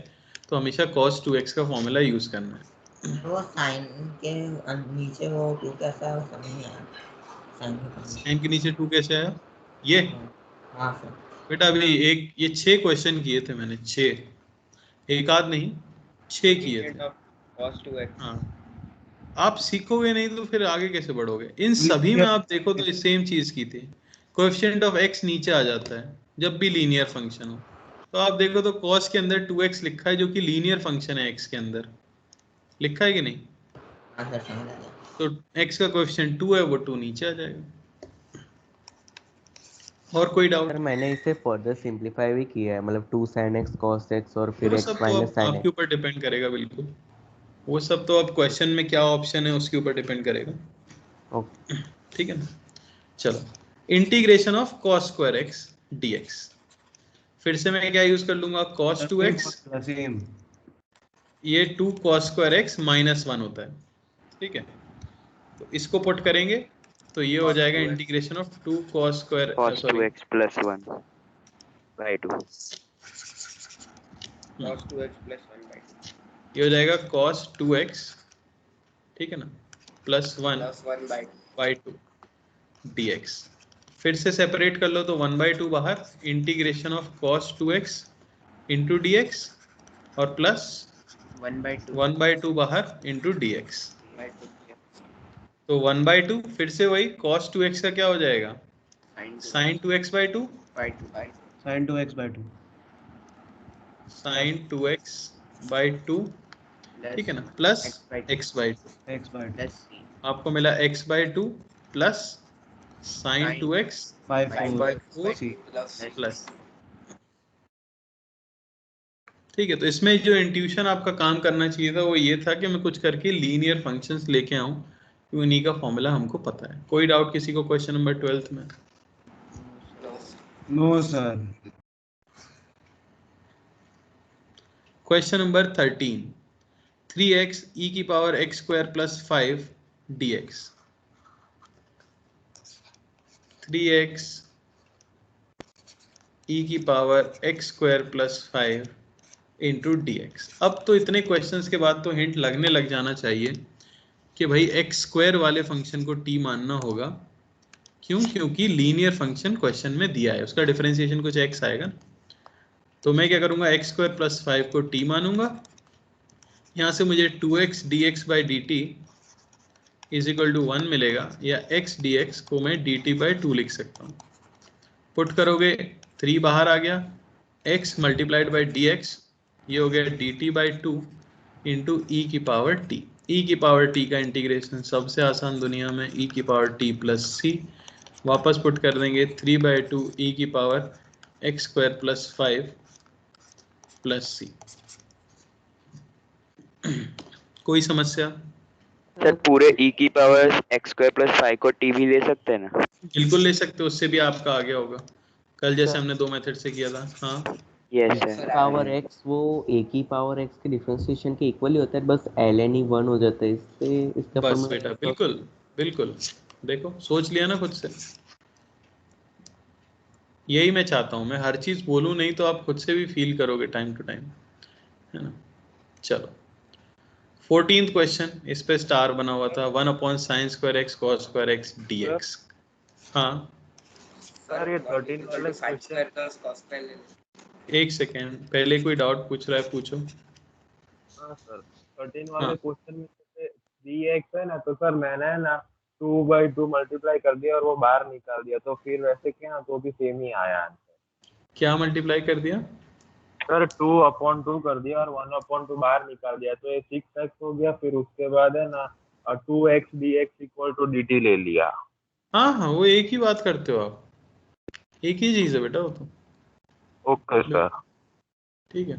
तो हमेशा cos 2x का फॉर्मूला यूज करना है। वो साइन के नीचे वो टू कैसा है वो समझ नहीं आया। साइन के नीचे 2 कैसे आया? ये हाँ सर। बेटा अभी एक ये 6 क्वेश्चन किए थे मैंने, 6, एक आध नहीं 6 किए थे। cos 2x हाँ, आप सीखोगे नहीं तो फिर आगे कैसे बढ़ोगे? इन सभी में आप देखो तो सेम चीज की थी, कोएफिशिएंट ऑफ x नीचे आ जाता है जब भी लीनियर फंक्शन हो। तो आप देखो तो cos के अंदर 2x लिखा है जो कि लीनियर फंक्शन है x के अंदर, लिखा है कि नहीं? हाँ सर समझ आया। तो x का कोएफिशिएंट 2 है, वो 2 नीचे आ जाएगा। और कोई डाउट? सर मैंने इसे फर्दर सिंपलीफाई भी किया है, मतलब 2 sin x cos x और फिर वो x सब तो माइनस sin आपके x। ऊपर डिपेंड करेगा, बिल्कुल वो सब तो अब क्वेश्चन में क्या ऑप्शन है उसके ऊपर डिपेंड करेगा। ओके ठीक है ना। चलो, integration of cos square x dx, फिर से मैं क्या यूज कर लूंगा? cos 2x, same ये 2 cos स्क्वायर x माइनस 1 होता है, ठीक है। तो इसको पुट करेंगे तो ये हो जाएगा integration of 2 cos square cos sorry 2x plus 1 by 2। cos 2x plus 1 by 2 ये हो जाएगा cos 2x, ठीक है ना, plus 1 plus 1 by 2 by 2 dx। फिर से सेपरेट कर लो तो 1 by 2 बाहर, integration of cos 2x into dx और प्लस 1 by 2 1 by 2 बाहर इंटू dx। by 2 तो 1 by 2 फिर से वही cos 2x का क्या हो जाएगा? sin 2x by 2 by 2 by sin 2x by 2 sin 2x by 2, ठीक है ना, plus x by 2। x by 2 plus c आपको मिला x by 2 plus sin 2x by 5 4 by 4 c plus, ठीक है। तो इसमें जो इंट्यूशन आपका काम करना चाहिए था वो ये था कि मैं कुछ करके लीनियर फंक्शंस लेके आऊं, क्योंकि उन्हीं का फॉर्मूला हमको पता है। कोई डाउट किसी को क्वेश्चन नंबर 12 में? no sir question number 13, 3x e की power x square plus 5 dx। 3x e की power x square plus 5 into dx। अब तो इतने क्वेश्चंस के बाद तो हिंट लगने लग जाना चाहिए कि भाई x स्क्वायर वाले फंक्शन को t मानना होगा। क्यों? क्योंकि लीनियर फंक्शन क्वेश्चन में दिया है, उसका डिफरेंशिएशन कुछ x आएगा। तो मैं क्या करूंगा, x स्क्वायर प्लस 5 को t मानूंगा, यहाँ से मुझे 2x dx by d t is equal to 1 मिलेगा, या x dx को मैं dt बाई 2 लिख सकता हूँ। पुट करोगे 3 बाहर आ गया, x मल्टीप्लाइड बाई dx, ये हो गया dt बाई 2 इंटू ई की पावर t। e की पावर t का इंटीग्रेशन सबसे आसान दुनिया में, e की पावर t प्लस c, वापस पुट कर देंगे 3 बाई 2 e की power x square plus 5 plus c। कोई समस्या? सर पूरे e की पावर x स्क्वायर प्लस 5 को t भी ले सकते हैं ना? बिल्कुल ले सकते हो, उससे भी आपका आ गया होगा, कल जैसे हमने 2 मेथड से किया था। हाँ यस सर। पावर x वो a की पावर x के डिफरेंशिएशन के इक्वली होता है, बस ln ही 1 हो जाता है, इससे इसका बस फॉर्मूला बेटा बिल्कुल बिल्कुल, देखो सोच लिया ना खुद से, यही मैं चाहता हूं, मैं हर चीज बोलूं नहीं तो आप खुद से भी फील करोगे टाइम टू टाइम, है ना। चलो 14th क्वेश्चन, इस पे स्टार बना हुआ था 1/sin² x cos² x dx। हाँ सर ये 13 वाले क्वेश्चन का cos स्क्वायर ले लें। एक सेकेंड, पहले कोई डाउट पूछ रहा है पूछो। हाँ सर 13 हाँ। वाले क्वेश्चन में जैसे 3x है ना, तो सर मैंने ना 2/2 मल्टीप्लाई कर दिया और वो बाहर निकाल दिया, तो फिर वैसे क्या तो भी सेम ही आया आंसर। क्या मल्टीप्लाई कर दिया? सर 2/2 कर दिया और 1/2 बाहर निकाल दिया, तो ये 6x हो गया, फिर उसके बाद है ना 2x dx equal to dt ले लिया। हाँ हाँ, वो एक ही बात करते हो आप, एक ही चीज है बेटा वो तो। Okay sir. ठीक है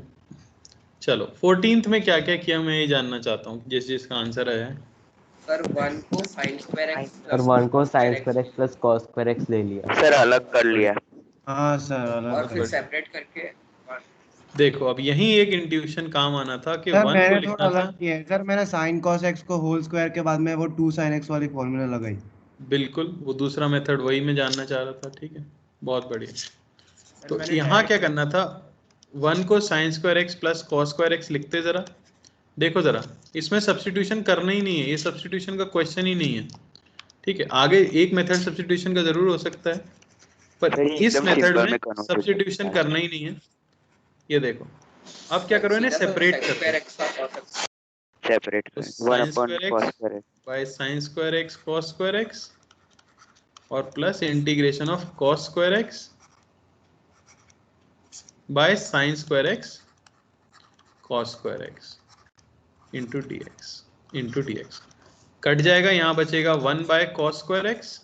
चलो 14th में क्या क्या किया मैं ये जानना चाहता हूँ, जिसका आंसर आया है। सर 1 को sin² x और 1 को sin² x plus cos² x ले लिया। सर अलग कर लिया। हाँ सर अलग और फिर कर। सेपरेट करके देखो अब यहीं एक इंट्यूशन काम आना था कि सर 1 को मैंने थोड़ा लिखना था। अलग किया है सर, मैंने sin cos x को होल स्क्वायर के बाद में वो 2 sin x वाली फॉर्मूला लगाई। बिल्कुल, वो दूसरा मेथड वही मैं जानना चाह रहा था। ठीक है बहुत बढ़िया। तो मैंने यहाँ क्या करना था, 1 को sin² x plus cos² x लिखते जरा, देखो जरा इसमें सब्स्टिट्यूशन करना ही नहीं है, ये सब्स्टिट्यूशन का क्वेश्चन ही नहीं है। ठीक है आगे एक मेथड सब्स्टिट्यूशन का जरूर हो सकता है, पर सर ये इस एकदम मेथड सिंपल में में कन्वर्ट सब्स्टिट्यूशन करना ही नहीं है। ये देखो अब क्या करो, इन्हें सेपरेट करो। सेपरेट तो कर 1/cos² x by sin² x cos² x और plus integration of cos² x by sin² x cos² x into dx cut जाएगा, यहाँ बचेगा 1/cos² x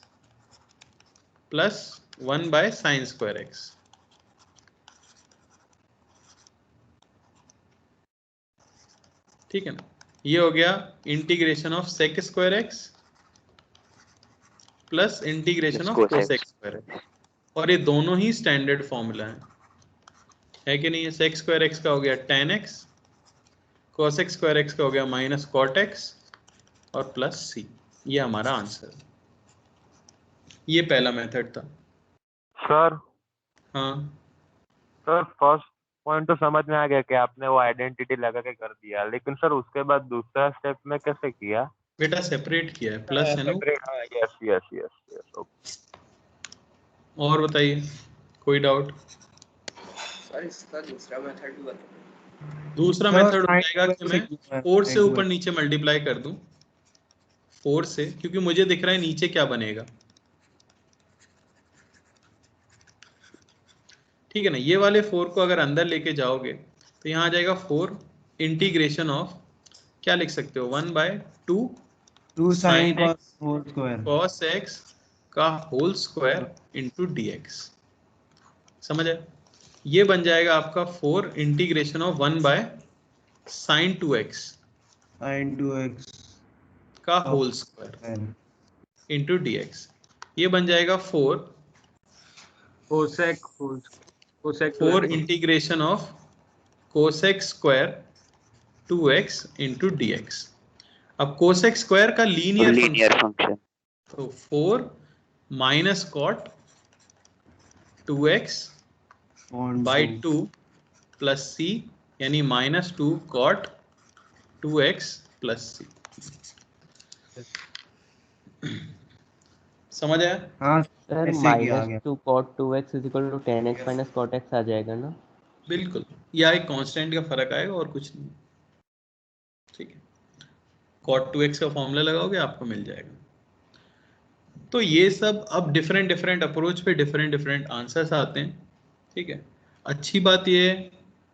plus 1/sin² x। ठीक है ना, ये हो गया integration of sec² x plus integration of cosec² x, और ये दोनों ही स्टैंडर्ड फॉर्मूला है कि नहीं। sec² x का हो गया tan x, cosec² x का हो गया माइनस cot x और प्लस c, ये हमारा आंसर है। ये पहला मेथड था। सर हाँ सर फर्स्ट पॉइंट तो समझ में आ गया कि आपने वो आइडेंटिटी लगा के कर दिया, लेकिन सर उसके बाद दूसरा स्टेप में कैसे किया? बेटा सेपरेट किया है, प्लस है ना। Yes yes yes yes okay. और बताइए कोई डाउट? सर इसका दूसरा मेथड भी बताओ। दूसरा सर, मेथड हो sin जाएगा कि मैं 4 से ऊपर नीचे मल्टीप्लाई कर दूं, 4 से, क्योंकि मुझे दिख रहा है नीचे क्या बनेगा। ठीक है ना, ये वाले 4 को अगर अंदर लेके जाओगे तो यहाँ आ जाएगा 4 इंटीग्रेशन ऑफ, क्या लिख सकते हो 1/2 sin sin x cos whole square. cos x का होल स्क्वायर इंटू dx। समझ आए? ये बन जाएगा आपका 4 integration of 1/sin 2x sin 2x का होल स्क्वायर इंटू dx। ये बन जाएगा 4 integration of cosec² 2x into dx। अब cosec² का लीनियर फंक्शन, तो 4 minus cot 2x by 2 plus c, यानी -2 cot 2x प्लस c। समझ आया? हाँ सर ऐसे किया आ गया। -2 cot 2x is equal to tan x minus cot x आ जाएगा ना। बिल्कुल, या एक कांस्टेंट का फर्क आएगा और कुछ नहीं। ठीक है, cot 2x का फॉर्मूला लगाओगे आपको मिल जाएगा। तो ये सब अब डिफरेंट डिफरेंट अप्रोच पे डिफरेंट आंसर्स आते हैं। ठीक है, अच्छी बात ये है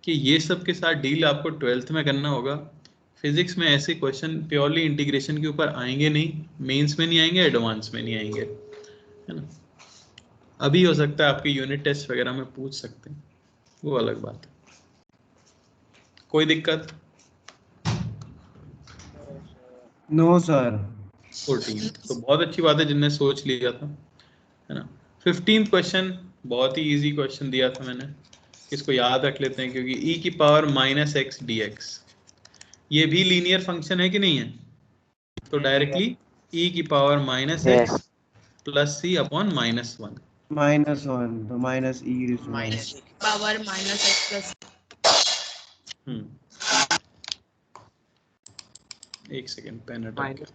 कि ये सब के साथ डील आपको 12th में करना होगा। फिजिक्स में ऐसे क्वेश्चन प्योरली इंटीग्रेशन के ऊपर आएंगे नहीं, मेंस में नहीं आएंगे, एडवांस में नहीं आएंगे, है ना। अभी हो सकता है आपके यूनिट टेस्ट वगैरह में पूछ सकते हैं, वो अलग बात है। कोई दिक्कत? No sir. 14 तो बहुत अच्छी बात है जिनने सोच लिया था, है ना। 15th क्वेश्चन बहुत ही इजी क्वेश्चन दिया था मैंने, इसको याद रख लेते हैं क्योंकि e की power minus x d x ये भी लीनियर फंक्शन है कि नहीं है, तो डायरेक्टली e की power minus x plus C upon minus one. -1 तो minus e minus power minus x plus एक सेकेंड पेन हटा के।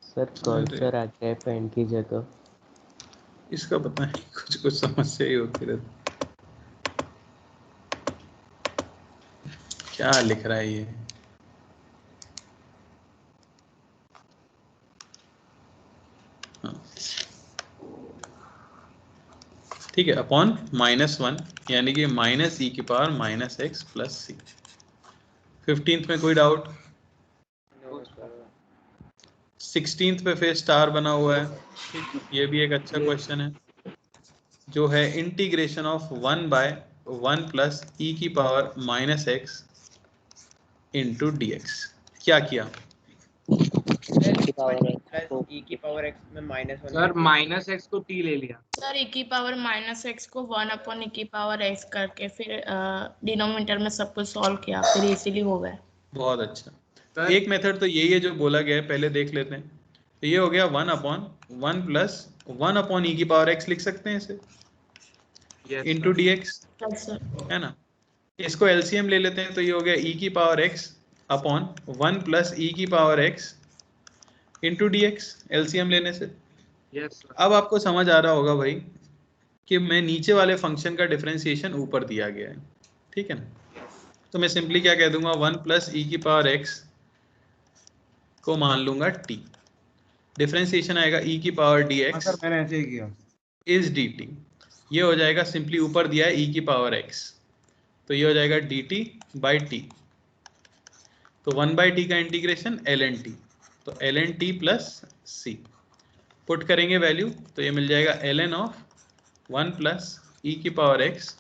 सर कर्सर आ गया है पेन की जगह। इसका पता नहीं कुछ कुछ समस्या ही होती रहती। क्या लिख रहा है ये? ठीक है, अपॉन -1 यानी कि माइनस ई की पावर माइनस एक्स प्लस सी। 15th में कोई डाउट? 16th पे फिर स्टार बना हुआ है, ये भी एक अच्छा क्वेश्चन है, जो है इंटीग्रेशन ऑफ 1/1 प्लस ई की power minus x into d x. क्या किया? प्लस ई की पावर एक्स में -1 सर माइनस एक्स को टी ले लिया सर e की पावर माइनस एक्स को 1 अपॉन e की पावर एक्स करके फिर डिनोमिनेटर में सब कुछ सॉल्व किया, फिर इजीली हो गया। बहुत अच्छा। एक मेथड तो यही है जो बोला गया है, पहले देख लेते हैं। तो ये हो गया 1/1 प्लस 1 अपॉन ई की पावर एक्स लिख सकते हैं इसे इंटू डी एक्स, है ना। इसको एलसीएम ले लेते हैं तो ये हो गया ई की पावर एक्स अपॉन 1 प्लस ई की power x into d x, LCM लेने से। अब आपको समझ आ रहा होगा भाई कि मैं नीचे वाले फंक्शन का डिफरेंशिएशन ऊपर दिया गया है, ठीक है ना। तो मैं सिंपली क्या कह दूंगा, 1 प्लस ई की पावर एक्स को मान लूंगा टी, डिफरेंशिएशन आएगा ई की पावर डी एक्स सर मैंने ऐसे ही किया इज डी टी। ये हो जाएगा, सिंपली ऊपर दिया है ई की पावर एक्स, तो ये हो जाएगा डी टी बाई टी। तो 1/t का इंटीग्रेशन ln t, तो ln t plus C put करेंगे वैल्यू, तो ये मिल जाएगा ln ऑफ 1 प्लस ई की पावर एक्स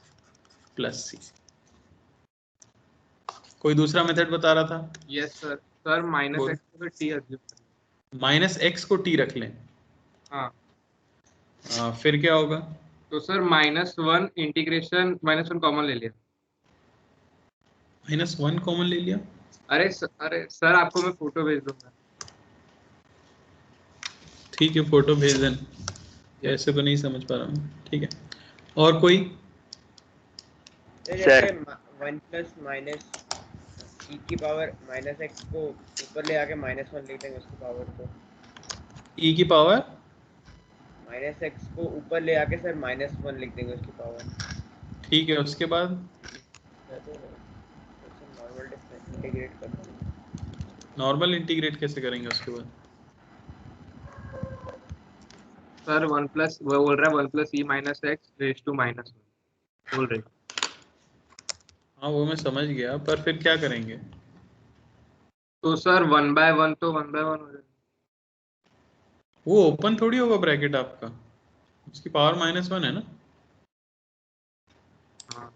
प्लस सी। कोई दूसरा मेथड बता रहा था? Yes sir. Sir minus x को टी अज्यूम, माइनस एक्स को टी रख लें। हाँ फिर क्या होगा? तो सर -1 इंटीग्रेशन -1 कॉमन ले लिया। -1 कॉमन ले लिया? अरे सर आपको मैं फोटो भेज दूंगा। ठीक है, फोटो भेज देना, ऐसे तो नहीं समझ पा रहा हूँ। ठीक है, और कोई? जैसे 1 प्लस माइनस ई की पावर माइनस एक्स को ऊपर ले आके -1 लिख देंगे उसकी पावर को। ई की पावर माइनस एक्स को ऊपर ले आके सर -1 लिख देंगे उसकी पावर। ठीक है, उसके बाद नॉर्मल इंटीग्रेट कर देंगे। नॉर्मल इंटीग्रेट कैसे करेंगे उसके बाद? सर 1 प्लस वो बोल रहा है 1 plus e minus x raise to -1 बोल रहे। हाँ वो मैं समझ गया, पर फिर क्या करेंगे? तो सर 1/1 तो 1/1 हो जाएगा। वो ओपन थोड़ी होगा ब्रैकेट आपका, उसकी पावर -1 है ना। हाँ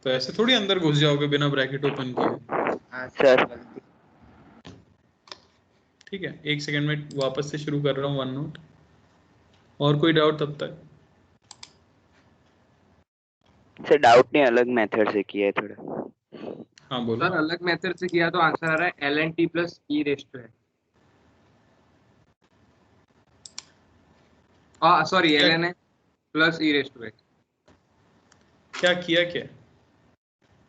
तो ऐसे थोड़ी अंदर घुस जाओगे बिना ब्रैकेट ओपन किए। सर ठीक है, एक सेकंड में वापस से शुरू कर रहा हूँ वन नोट। और कोई डाउट तब तक? सर डाउट नहीं, अलग मेथड से किया है थोड़ा। हाँ बोलो। सर अलग मेथड से किया तो आंसर आ रहा है ln t plus e raise to x. Sorry ln x plus e raise to x. क्या किया क्या?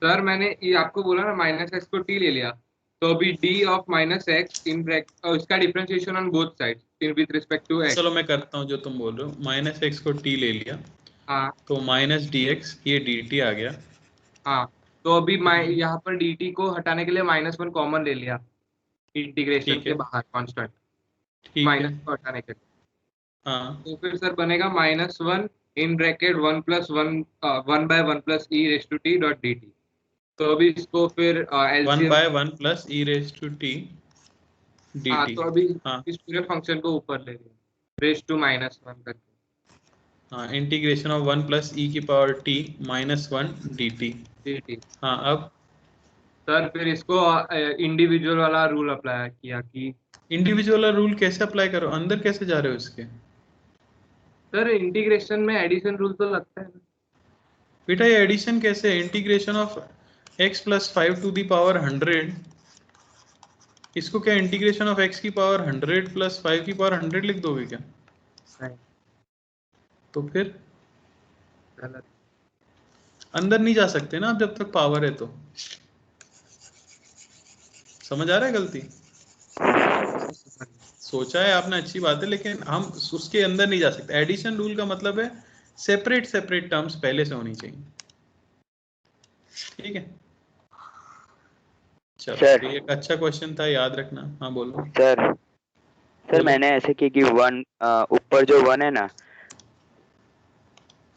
सर मैंने ये आपको बोला ना -x को t ले लिया, तो अभी d of -x in bracket उसका differentiation on both sides in with respect to x। चलो मैं करता हूँ जो तुम बोल रहे हो। -x को t ले लिया, हाँ तो -dx ये dt आ गया। हाँ, तो अभी यहाँ पर dt को हटाने के लिए -1 कॉमन ले लिया इंटीग्रेशन के बाहर कांस्टेंट, माइनस को हटाने के लिए। हाँ तो फिर सर बनेगा -1 in bracket 1 plus 1/1 plus e raise to t dot dt। तो अभी इसको फिर 1/1 plus e raise to t dt। तो अभी हाँ इस पूरे फंक्शन को ऊपर ले लिया। रेज टू -1 करके। हाँ, इंटीग्रेशन ऑफ 1 प्लस ई की पावर टी -1 dt। dt। हाँ, अब सर फिर इसको इंडिविजुअल वाला रूल अप्लाई किया कि इंडिविजुअल रूल कैसे अप्लाई करो, अंदर कैसे जा रहे हो इसके? सर इंटीग्रेशन में एडिशन रूल तो लगता है ना। बेटा ये एडिशन कैसे है? Integration of x plus 5 to the power 100, इसको क्या इंटीग्रेशन ऑफ x की पावर 100 प्लस 5 की पावर 100 लिख दोगे क्या? नहीं, तो फिर गलत। अंदर नहीं जा सकते ना आप जब तक पावर है तो। समझ आ रहा है गलती? सोचा है आपने, अच्छी बात है, लेकिन हम उसके अंदर नहीं जा सकते। एडिशन रूल का मतलब है सेपरेट सेपरेट टर्म्स पहले से होनी चाहिए। ठीक है, चलो सर। ये एक अच्छा क्वेश्चन था, याद रखना। हाँ बोलो सर बोलो। मैंने ऐसे किया कि 1 ऊपर जो 1 है ना,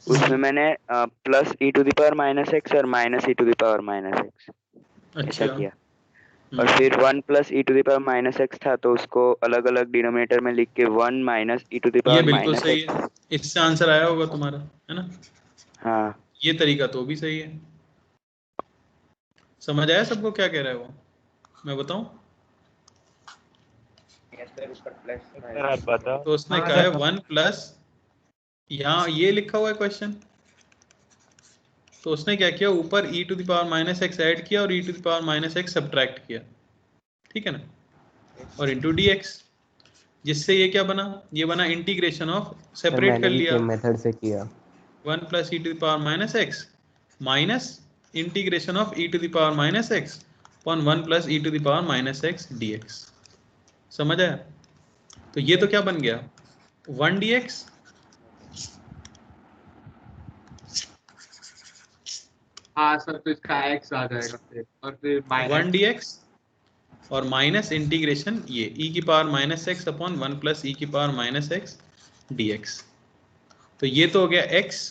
उसमें मैंने plus e to the power -x और minus e to the power -x ऐसा किया। और फिर 1 plus e to the power -x था, तो उसको अलग अलग डिनोमिनेटर में लिख के 1 माइनस ई टू द ये पावर बिल्कुल सही है, -x। इससे आंसर आया होगा तुम्हारा, है ना? हाँ, ये तरीका तो भी सही है। समझ आया सबको क्या कह रहा है वो? मैं बताऊं? ऊपर प्लस सर आप बताओ। तो उसने कहा है 1 प्लस, यहाँ ये लिखा हुआ है क्वेश्चन, तो उसने क्या किया, ऊपर e to the power -x add किया और e to the power -x subtract किया, ठीक है ना, और इंटू dx, जिससे ये क्या बना, ये बना इंटीग्रेशन ऑफ, सेपरेट मैंने कर भी लिया, सेम मेथड से किया। 1 plus e to the power -x minus integration of e to the power -x upon 1 plus e to the power -x dx। समझ आया? तो ये तो क्या बन गया, 1 dx, हाँ सर, तो इसका x आ जाएगा फिर, और फिर 1 dx और माइनस इंटीग्रेशन ये e की power -x upon 1 plus e की पावर -x dx। तो ये तो हो गया x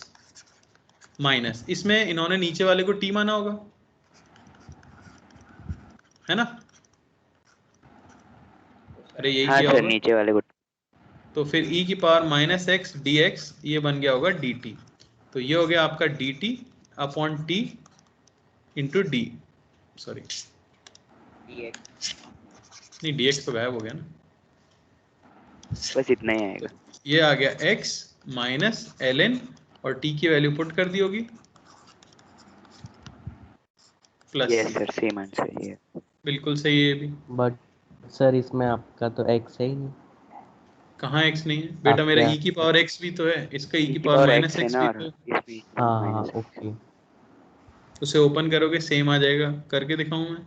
माइनस, इसमें इन्होंने नीचे वाले को t माना होगा, है ना? अरे यही हाँ किया सर, होगा। नीचे वाले को। तो फिर e की पावर -x dx ये बन गया होगा dt। तो ये हो गया आपका dt upon t into d, sorry नहीं dx तो गायब हो गया ना, बस इतना ही आएगा। तो ये आ गया x माइनस ln और t की वैल्यू पुट कर दी होगी, plus yes sir, same answer है। बिल्कुल सही है ये भी। बट सर इसमें आपका तो x है ही नहीं। कहाँ x नहीं है बेटा, आप मेरा क्या? e की पावर x भी तो है, इसका e की और पावर x है -x ना, भी और तो है। इसमें हाँ -x। ओके। उसे ओपन करोगे सेम आ जाएगा, करके दिखाऊं मैं?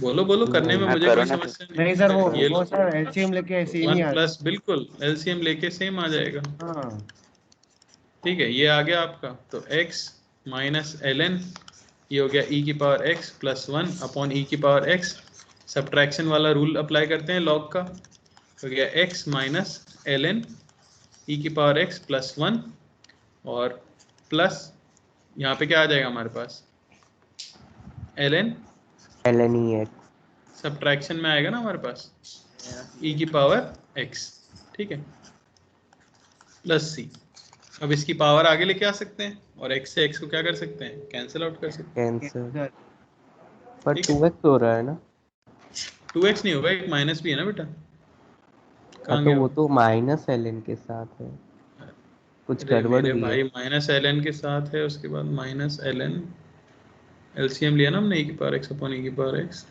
बोलो बोलो, करने में हाँ, मुझे करो कोई ना तो। समस्या नहीं सर, वो ये लो, वो सर एलसीएम लेके ऐसे ही नहीं 1 आ प्लस, बिल्कुल एलसीएम लेके सेम आ जाएगा। हाँ ठीक है, ये आ गया आपका, तो x माइनस ln, ये हो गया e की power x plus 1 upon e की पावर x, सब्ट्रैक्शन वाला रूल अप्लाई करते हैं लॉग का, हो गया x माइनस ln e की पावर x प्लस 1 और प्लस यहाँ पे क्या आ जाएगा हमारे पास, ln सब्ट्रैक्शन में आएगा ना हमारे पास e की पावर x, ठीक है, प्लस c। अब इसकी पावर आगे लेके आ सकते हैं और x से x को क्या कर सकते हैं, कैंसिल आउट कर सकते हैं। कैंसर। पर ठीक है। 2x हो रहा है ना? 2x नहीं होगा, एक माइनस भी है ना बेटा, हाँ कहाँ तो गया वो वो? तो माइनस ln के साथ है, कुछ अरे गड़बड़ मेरे भी भाई, है। माइनस ln के साथ है, उसके बाद माइनस ln, एलसीएम लिया ना हमने e की पावर x अपॉन e की पावर x,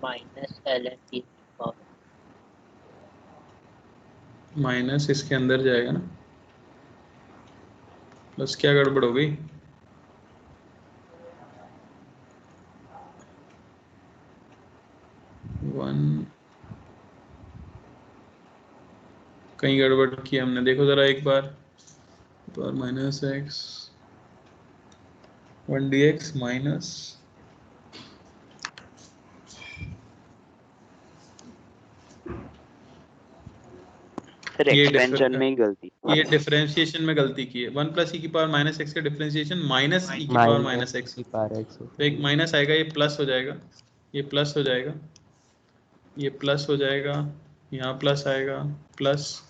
माइनस ln की पावर माइनस इसके अंदर जाएगा ना, प्लस क्या गड़बड़ हो गई, वन, कहीं गड़बड़ की हमने, देखो जरा एक बार, power minus x 1 dx minus, sir expansion में ही गलती। ये डिफरेंशिएशन में गलती की है, 1 प्लस e की पावर -x का डिफरेंशिएशन माइनस e की पावर -x, तो एक माइनस आएगा, ये प्लस हो जाएगा, ये प्लस हो जाएगा, ये प्लस हो जाएगा, यहाँ प्लस आएगा प्लस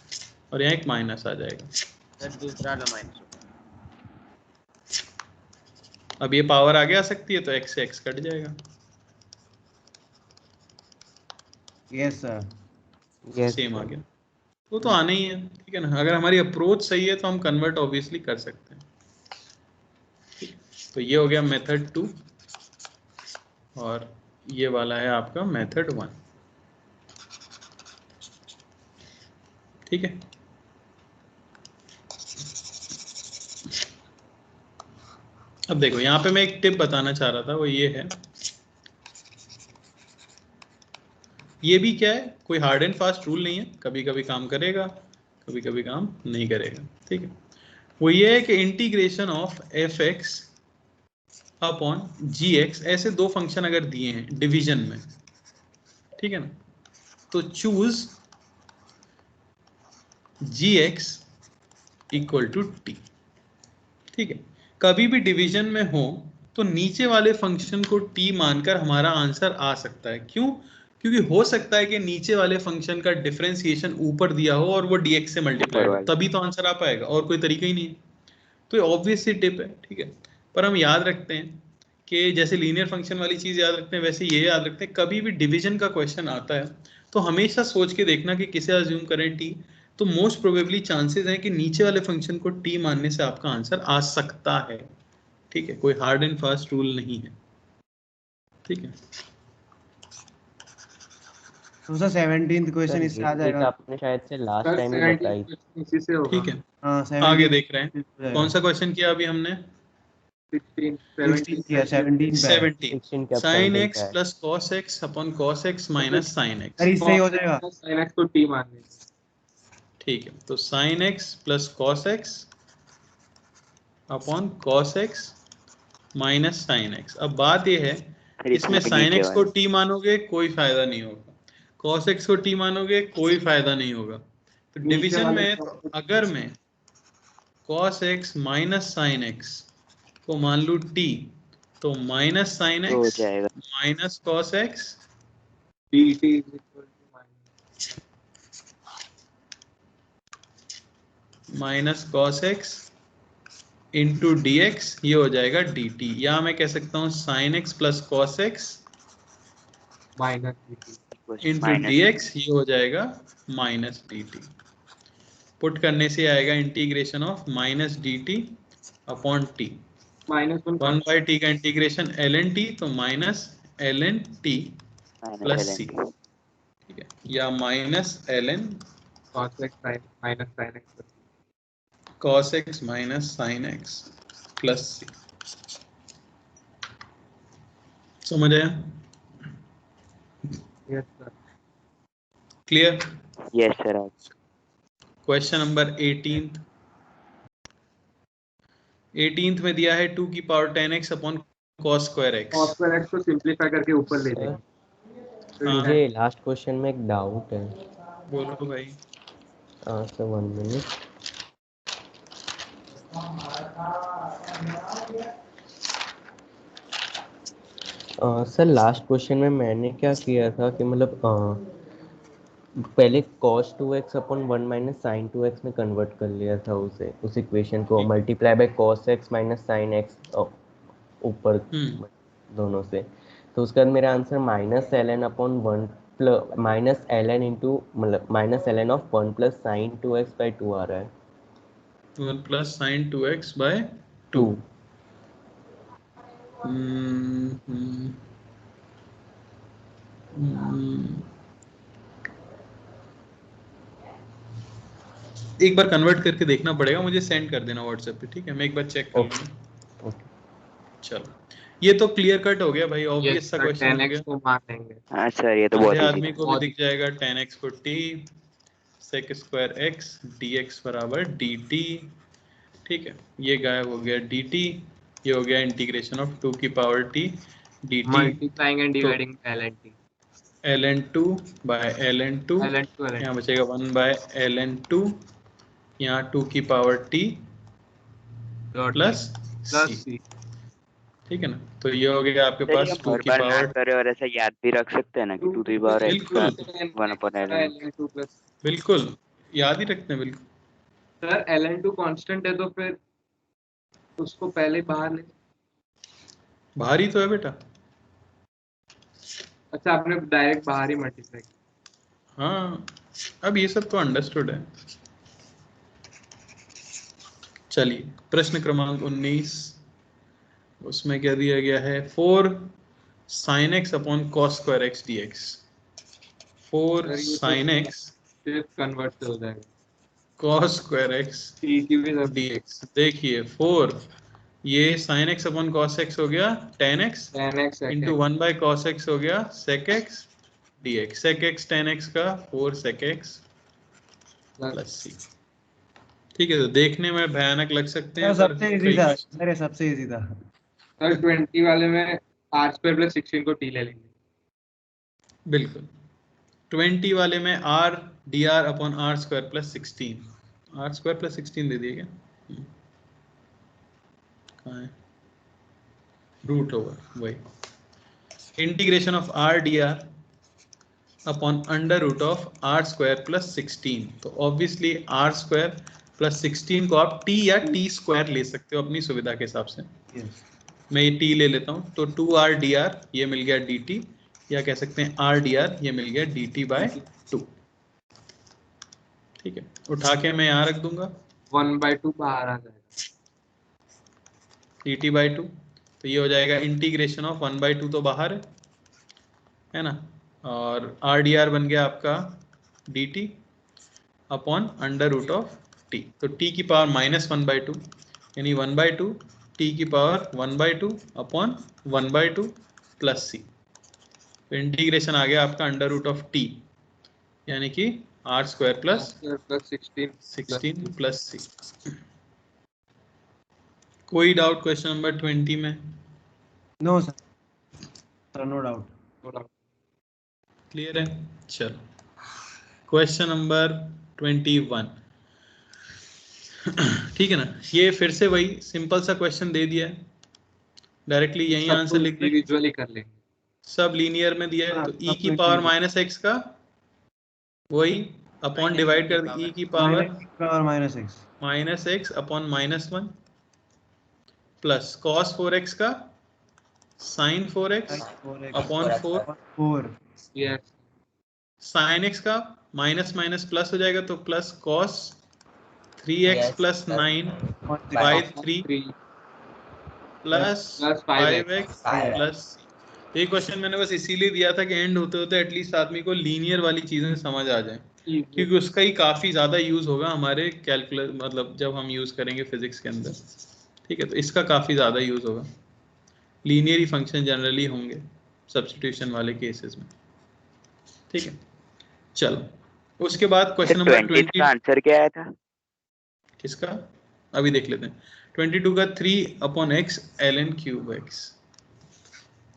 और यहाँ एक माइनस आ जाएगा। सर दूसरा वाला माइनस। अब ये पावर आगे आ सकती है तो x से x कट जाएगा। Yes sir. यस सेम आ गया, वो तो आना ही है, ठीक है ना। अगर हमारी अप्रोच सही है तो हम कन्वर्ट ऑब्वियसली कर सकते हैं। तो ये हो गया मेथड 2 और ये वाला है आपका मेथड 1, ठीक है। अब देखो यहाँ पे मैं एक टिप बताना चाह रहा था, वो ये है, ये भी क्या है, कोई हार्ड एंड फास्ट रूल नहीं है, कभी कभी काम करेगा कभी कभी काम नहीं करेगा, ठीक है। वो ये है कि integration of f x upon g x, ऐसे दो फंक्शन अगर दिए हैं डिवीजन में, ठीक है ना, तो choose g x equal to t, ठीक है। कभी भी डिवीजन में हो तो नीचे वाले फंक्शन को टी मानकर हमारा आंसर आ सकता है। क्यों? क्योंकि हो सकता है कि नीचे वाले फंक्शन का डिफरेंशिएशन ऊपर दिया हो और वो dx से मल्टीप्लाई हो, तभी तो आंसर आ पाएगा, और कोई तरीका ही नहीं है। तो ये ऑब्वियस सी टिप है, ठीक है। पर हम याद रखते हैं कि जैसे लीनियर फंक्शन वाली चीज याद रखते हैं, वैसे ये याद रखते हैं कभी भी डिवीजन का क्वेश्चन आता है तो हमेशा सोच के देखना कि किसे अज्यूम करें टी, तो मोस्ट प्रोबेबली चांसेस हैं कि नीचे वाले फंक्शन को टी मानने से आपका आंसर आ सकता है, ठीक है। कोई हार्ड एंड फास्ट रूल नहीं है, ठीक है। तो सर 17th क्वेश्चन इससे आ जाएगा। आपने शायद से लास्ट टाइम ही बताई, इसी से होगा। ठीक है, हाँ 17 आगे देख रहे हैं कौन सा क्वेश्चन किया अभी हमने, 16 किया 17 17 sin x plus cos x upon cos x minus sin x, sir इससे ही हो जाएगा। sin x को t मान लेंगे, ठीक है। तो sin x plus cos x upon cos x minus sin x। अब बात यह है, इसमें sin x को t मानोगे कोई फायदा नहीं होगा, cos x को t मानोगे कोई फायदा नहीं होगा। तो डिवीजन में अगर मैं cos x minus sin x को मान लूँ t, तो minus sin x minus cos x dt minus cos x into d x, ये हो जाएगा dt, या मैं कह सकता हूँ sin x plus cos x minus dt into d x, ये हो जाएगा माइनस dt। पुट करने से आएगा integration of minus dt upon T, minus 1 by T का इंटीग्रेशन ln t, तो minus ln t plus c, ठीक है, या minus ln cos x minus sin x cos x minus sin x plus c। समझ आया? Yes sir, clear? Yes sir. Question number 18th में दिया है 2 की power 10x upon cos square x। cos square x को simplify करके ऊपर ले लेंगे। मुझे लास्ट क्वेश्चन में एक डाउट है। बोलो भाई। Sir 1 minute. Sir last question में मैंने क्या किया था कि मतलब पहले cos 2x upon 1 minus sin 2x में कन्वर्ट कर लिया था उसे, उस इक्वेशन को multiply by cos x minus sin x ऊपर दोनों से, तो उसके बाद मेरा answer minus ln upon 1 plus minus ln into मतलब minus ln of 1 plus sin 2x by 2 आ रहा है। 1 प्लस sin 2x बाय 2। एक बार कन्वर्ट करके देखना पड़ेगा, मुझे सेंड कर देना व्हाट्सएप पे, ठीक है, मैं एक बार चेक कर लूंगा। चलो, ये तो क्लियर कट हो गया भाई, ऑब्वियस सा क्वेश्चन हो गया। को मान लेंगे। हाँ सर, ये तो बहुत आदमी को भी दिख जाएगा 10x को t sec square x dx बराबर dt, ठीक है, ये गायब हो गया dt, ये हो गया इंटीग्रेशन ऑफ 2 की पावर t dt multiplying and dividing ln ln2 by ln2, यहाँ बचेगा 1 बाय ln2, यहाँ 2 की पावर t प्लस c, ठीक है ना। तो ये हो गया आपके सर पास ये 2 हर की बार ना पावर, करे और ऐसा याद भी रख सकते हैं ना कि 2 to the power x का बिल्कुल 1/ln। बिल्कुल याद ही रखते हैं बिल्कुल। सर ln2 कांस्टेंट है तो फिर उसको पहले बाहर ले। बाहर ही तो है बेटा। अच्छा आपने डायरेक्ट बाहर ही मल्टीप्लाई। हाँ अब ये सब तो अंडरस्टूड है। चलिए प्रश्न क्रमांक 19, उसमें क्या दिया गया है, 4 sin x upon cos square x dx। 4 sin x सिर्फ कन्वर्ट से हो जाएगा cos स्क्वायर x t की भी जरूरत dx। देखिए 4 ये sin x upon cos x हो गया tan x 10x into 1 by cos x हो गया sec x dx। sec x tan x का 4 sec x प्लस c। ठीक है, तो देखने में भयानक लग सकते हैं पर सबसे इजी था, अरे सबसे इजी था। सर 20 वाले में r स्क्वायर प्लस 16 को t ले लेंगे। बिल्कुल 20 वाले में r dr upon r square plus 16, r square plus 16 दे दिए क्या, कहाँ है, रूट होगा वही, integration of r dr upon under root of r square plus 16। तो ऑब्वियसली r स्क्वायर प्लस 16 को आप t या t स्क्वायर ले सकते हो अपनी सुविधा के हिसाब से। मैं ये t ले लेता हूँ, तो 2r dr ये मिल गया dt, या कह सकते हैं r dr ये मिल गया dt बाय 2। ठीक है, उठा के मैं यहाँ रख दूंगा 1/2 बाहर आ जाएगा dt बाय 2। तो ये हो जाएगा इंटीग्रेशन ऑफ 1/2 तो बाहर है ना, और r dr बन गया आपका dt upon under root of t। तो t की पावर -1/2 यानी 1/2 t की पावर 1/2 अपॉन 1/2 प्लस c। तो इंटीग्रेशन आ गया आपका अंडर रूट ऑफ t यानी कि r square plus 16 plus c। कोई डाउट क्वेश्चन नंबर 20 में? No sir, no doubt. Clear है। चलो क्वेश्चन नंबर 21। ठीक है ना, ये फिर से वही सिंपल सा क्वेश्चन दे दिया है, डायरेक्टली यही आंसर लिख दें, इंडिविजुअली कर लेंगे। सब लीनियर में दिया है, तो e की पावर माइनस एक्स का वही अपॉन डिवाइड कर e की power minus x upon -1 plus cos 4x का sine 4x upon 4 sine x का माइनस माइनस प्लस हो जाएगा, तो plus cos 3x plus 9 by 3 plus 5x plus. ये क्वेश्चन मैंने बस इसीलिए दिया था कि एंड होते होते एटलीस्ट आदमी को लीनियर वाली चीजें समझ आ जाए, क्योंकि उसका ही काफी ज्यादा यूज होगा हमारे कैलकुलस, मतलब जब हम यूज करेंगे फिजिक्स के अंदर। ठीक है, तो इसका काफी ज्यादा यूज होगा, लीनियर ही फंक्शन जनरली होंगे सब्स्टिट्यूशन वाले केसेस में। ठीक है, चलो उसके बाद क्वेश्चन नंबर 20 का आंसर क्या आया था? किसका अभी देख लेते हैं। 22 का 3/x ln क्यूब x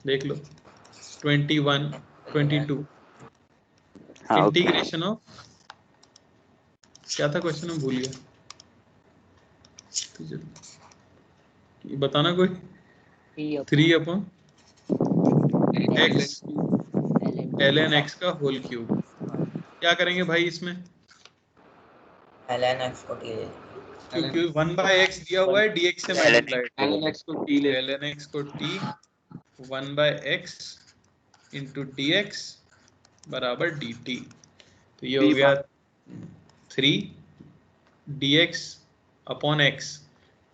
देख लो। 21 22 इंटीग्रेशन ऑफ, क्या था क्वेश्चन में भूल गया, बताना कोई। 3/x ln x का होल क्यूब। क्या करेंगे भाई इसमें, ln x को t क्योंकि 1/x दिया हुआ है dx से मल्टीप्लाई, ln x को t ले ln x को t 1/x इंटू dx बराबर dt। तो ये हो गया 3 dx अपॉन x,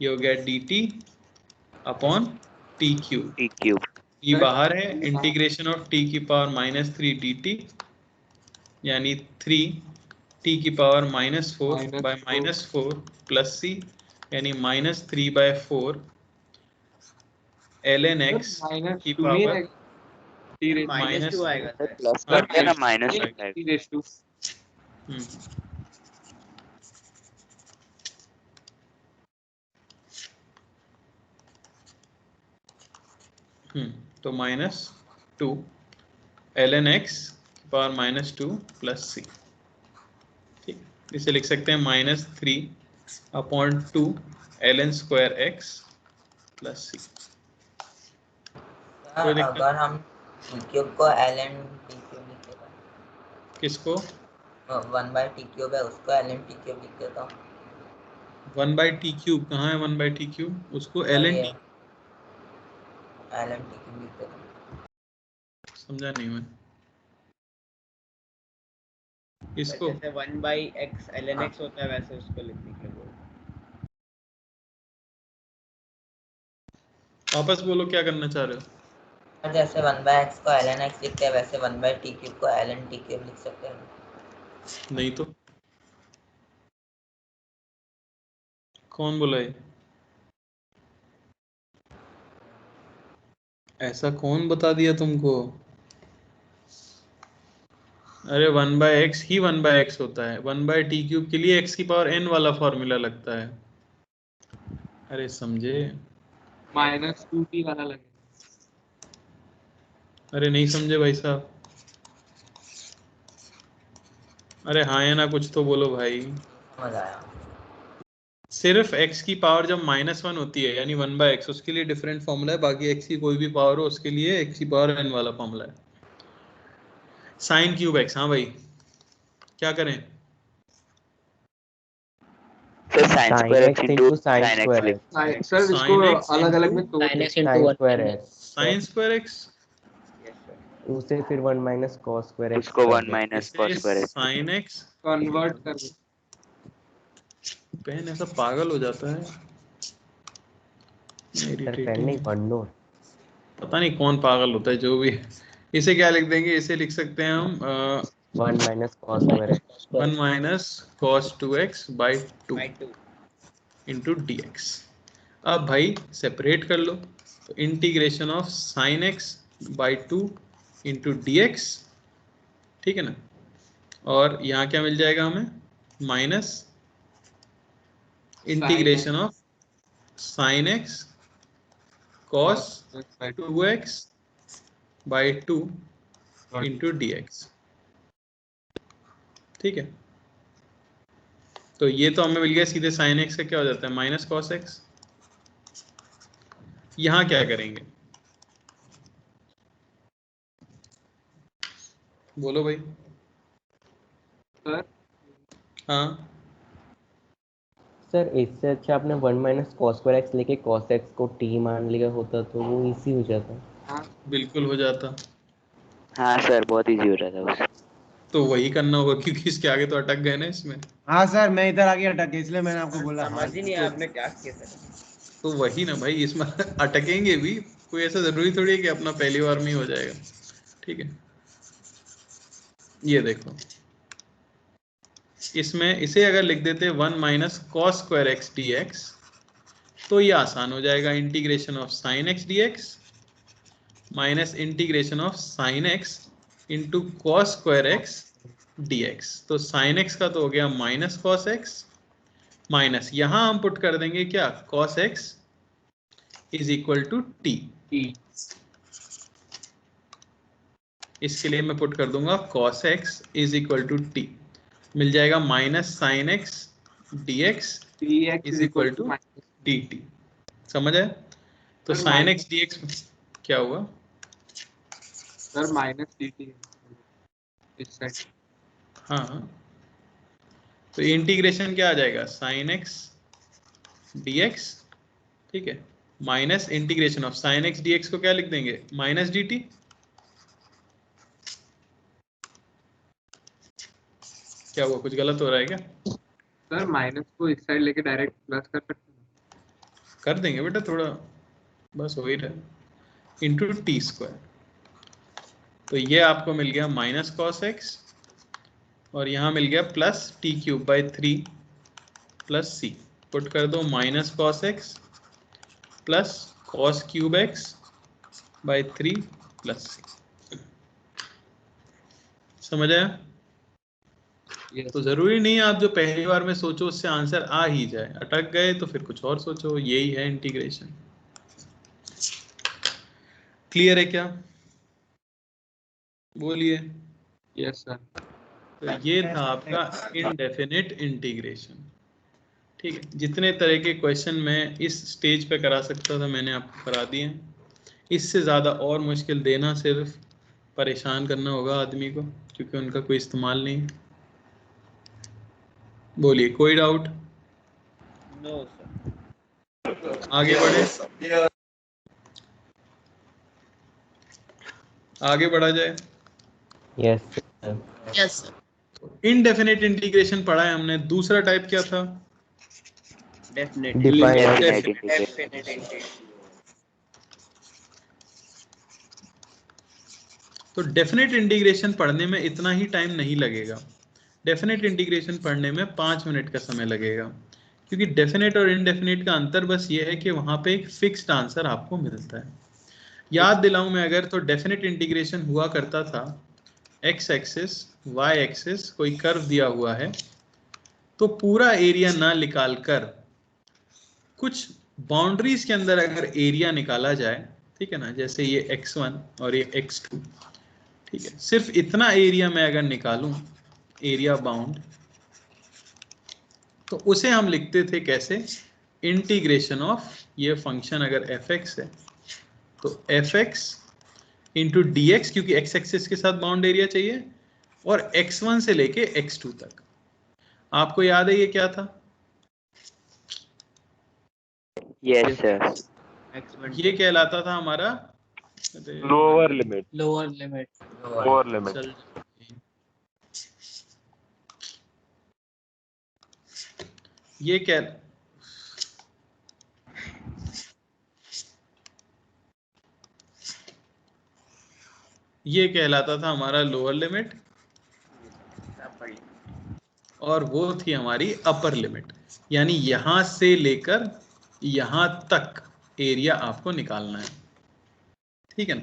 ये हो गया dt अपॉन t क्यूब। ये बाहर है, इंटीग्रेशन ऑफ t की पावर -3 dt यानी 3 t की पावर -4 बाय -4 प्लस c यानी -3/4 ln x की पावर -2 आएगा सर। प्लस करते हैं ना माइनस। तो -2 ln x की पावर -2 प्लस c। ठीक, इसे लिख सकते हैं -3/2 ln square x plus c। कोई दिक्कत? अगर हम टी क्यूब को एल एन टी क्यूब लिख देता, किसको? 1/t क्यूब है उसको एल एन टी क्यूब लिख देता हूँ। 1/t क्यूब कहाँ है? 1/t क्यूब उसको l n t, l n t cube लिख देता हूँ। समझा नहीं मैं इसको। जैसे 1/x ln x होता है वैसे उसको लिखने के लिए बोल। वापस बोलो क्या करना चाह रहे हो? जैसे 1/x को ln x लिखते हैं वैसे 1/t क्यूब को ln t क्यूब लिख सकते हैं। नहीं तो कौन बोला है? ऐसा कौन बता दिया तुमको? अरे 1/x ही 1/x होता है, 1/t क्यूब के लिए x की पावर n वाला फॉर्मूला लगता है। अरे समझे? -2t वाला लगेगा। अरे नहीं समझे भाई साहब? अरे हाँ या ना कुछ तो बोलो भाई। समझ आया। सिर्फ x की पावर जब -1 होती है यानी 1/x, उसके लिए डिफरेंट फॉर्मूला है। बाकी x की कोई भी पावर हो उसके लिए x की पावर n वाला फॉर्मूला है। साइन क्यूब x, हाँ भाई क्या करें? Sir sine square x into sine x लिख। सर इसको अलग अलग में तोड़ sine square x, sine square x, उसे फिर 1 माइनस कॉस स्क्वायर एक्स उसको कर 1 दो। Minus cos square x sine x convert कर दो। पेन ऐसा पागल हो जाता है। सर पेन नहीं, पढ़ो। पता नहीं कौन पागल होता है, जो भी है। इसे क्या लिख देंगे? इसे लिख सकते हैं हम 1 minus cos square x, 1 minus cos 2x by 2 into d x. अब भाई सेपरेट कर लो, तो integration of sine x by 2 into d x, ठीक है ना। और यहाँ क्या मिल जाएगा हमें? Minus integration of sine x cos 2x by 2 into d x, ठीक है। तो ये तो हमें मिल गया सीधे साइन एक्स का क्या हो जाता है? Minus cos x. यहां क्या करेंगे? बोलो भाई। सर हाँ सर, इससे अच्छा आपने 1 माइनस कॉस स्क्वायर एक्स लेके कॉस एक्स को टी मान लिया होता तो वो इजी हो जाता। हाँ बिल्कुल हो जाता। हाँ सर बहुत इजी हो रहा था उस। तो वही करना होगा क्योंकि इसके आगे तो अटक गए ना इसमें। हाँ सर, मैं इधर आके अटक गया इसलिए मैंने आपको बोला। हाँ समझ ही नहीं आया आपने क्या किया सर। तो वही ना भाई, इसमें अटकेंगे भी। कोई ऐसा जरूरी थोड़ी है कि अपना पहली बार में ही हो जाएगा, ठीक है। ये देखो, इसमें इसे अगर लिख देते 1 minus cos square x d x, तो ये आसान हो जाएगा। Integration of sine x d x minus integration of sine x into cos square x d x. तो साइन एक्स का तो हो गया माइनस कॉस एक्स, माइनस यहां हम पुट कर देंगे क्या? Cos x is equal to t. इसके लिए मैं पुट कर दूंगा cos x is equal to t, मिल जाएगा minus sine x d x is equal to d t. समझ आए? तो साइन एक्स डी एक्स क्या हुआ सर? माइनस dt इस साइड। हाँ, तो इंटीग्रेशन क्या आ जाएगा? साइन एक्स डी एक्स, ठीक है, minus integration of sine x d x को क्या लिख देंगे? Minus D T. क्या हुआ? कुछ गलत हो रहा है क्या? सर माइनस को इस साइड लेके डायरेक्ट प्लस कर सकते हैं। कर देंगे बेटा, थोड़ा बस हो ही रहा। इंटू टी स्क्वायर, तो ये आपको मिल गया माइनस कॉस एक्स, और यहाँ मिल गया plus t cube by 3 plus C. Put कर दो minus cos x plus cos cube x by 3 plus C. समझ आया? तो जरूरी नहीं आप जो पहली बार में सोचो उससे आंसर आ ही जाए। अटक गए तो फिर कुछ और सोचो। यही है इंटीग्रेशन। क्लियर है क्या? बोलिए। Yes sir. तो ये था आपका इनडेफिनिट इंटीग्रेशन, ठीक है। जितने तरह के क्वेश्चन मैं इस स्टेज पे करा सकता था मैंने आपको करा दिए। इससे ज़्यादा और मुश्किल देना सिर्फ परेशान करना होगा आदमी को, क्योंकि उनका कोई इस्तेमाल नहीं। बोलिए, कोई डाउट? No sir. आगे बढ़े, आगे बढ़ा जाए। Yes sir. Yes sir. Indefinite integration पढ़ा है हमने। दूसरा टाइप क्या था? डेफिनेट डेफिनेट तो डेफिनेट इंटीग्रेशन पढ़ने में इतना ही टाइम नहीं लगेगा। डेफिनेट इंटीग्रेशन पढ़ने में 5 मिनट का समय लगेगा, क्योंकि डेफिनेट और इनडेफिनेट का अंतर बस ये है कि वहां पे एक फिक्स्ड आंसर आपको मिलता है। याद दिलाऊं मैं अगर, तो डेफिनेट इंटीग्रेशन हुआ करता था एक्स एक्सिस वाई एक्सिस कोई कर्व दिया हुआ है, तो पूरा एरिया ना निकाल कर कुछ बाउंड्रीज के अंदर अगर एरिया निकाला जाए, ठीक है ना, जैसे ये x1 और ये x2, ठीक है, सिर्फ इतना एरिया मैं अगर निकालूं, एरिया बाउंड, तो उसे हम लिखते थे कैसे? इंटीग्रेशन ऑफ ये फंक्शन अगर fx है तो fx इंटू dx, क्योंकि x एक्सिस के साथ बाउंड एरिया चाहिए, और x1 से लेके x2 तक। आपको याद है ये क्या था? Yes sir. ये कहलाता था हमारा lower limit. Lower limit. Lower limit. चल, ये क्या, ये कहलाता था हमारा लोअर लिमिट, और वो थी हमारी अपर लिमिट, यानी यहां से लेकर यहां तक एरिया आपको निकालना है, ठीक है ना।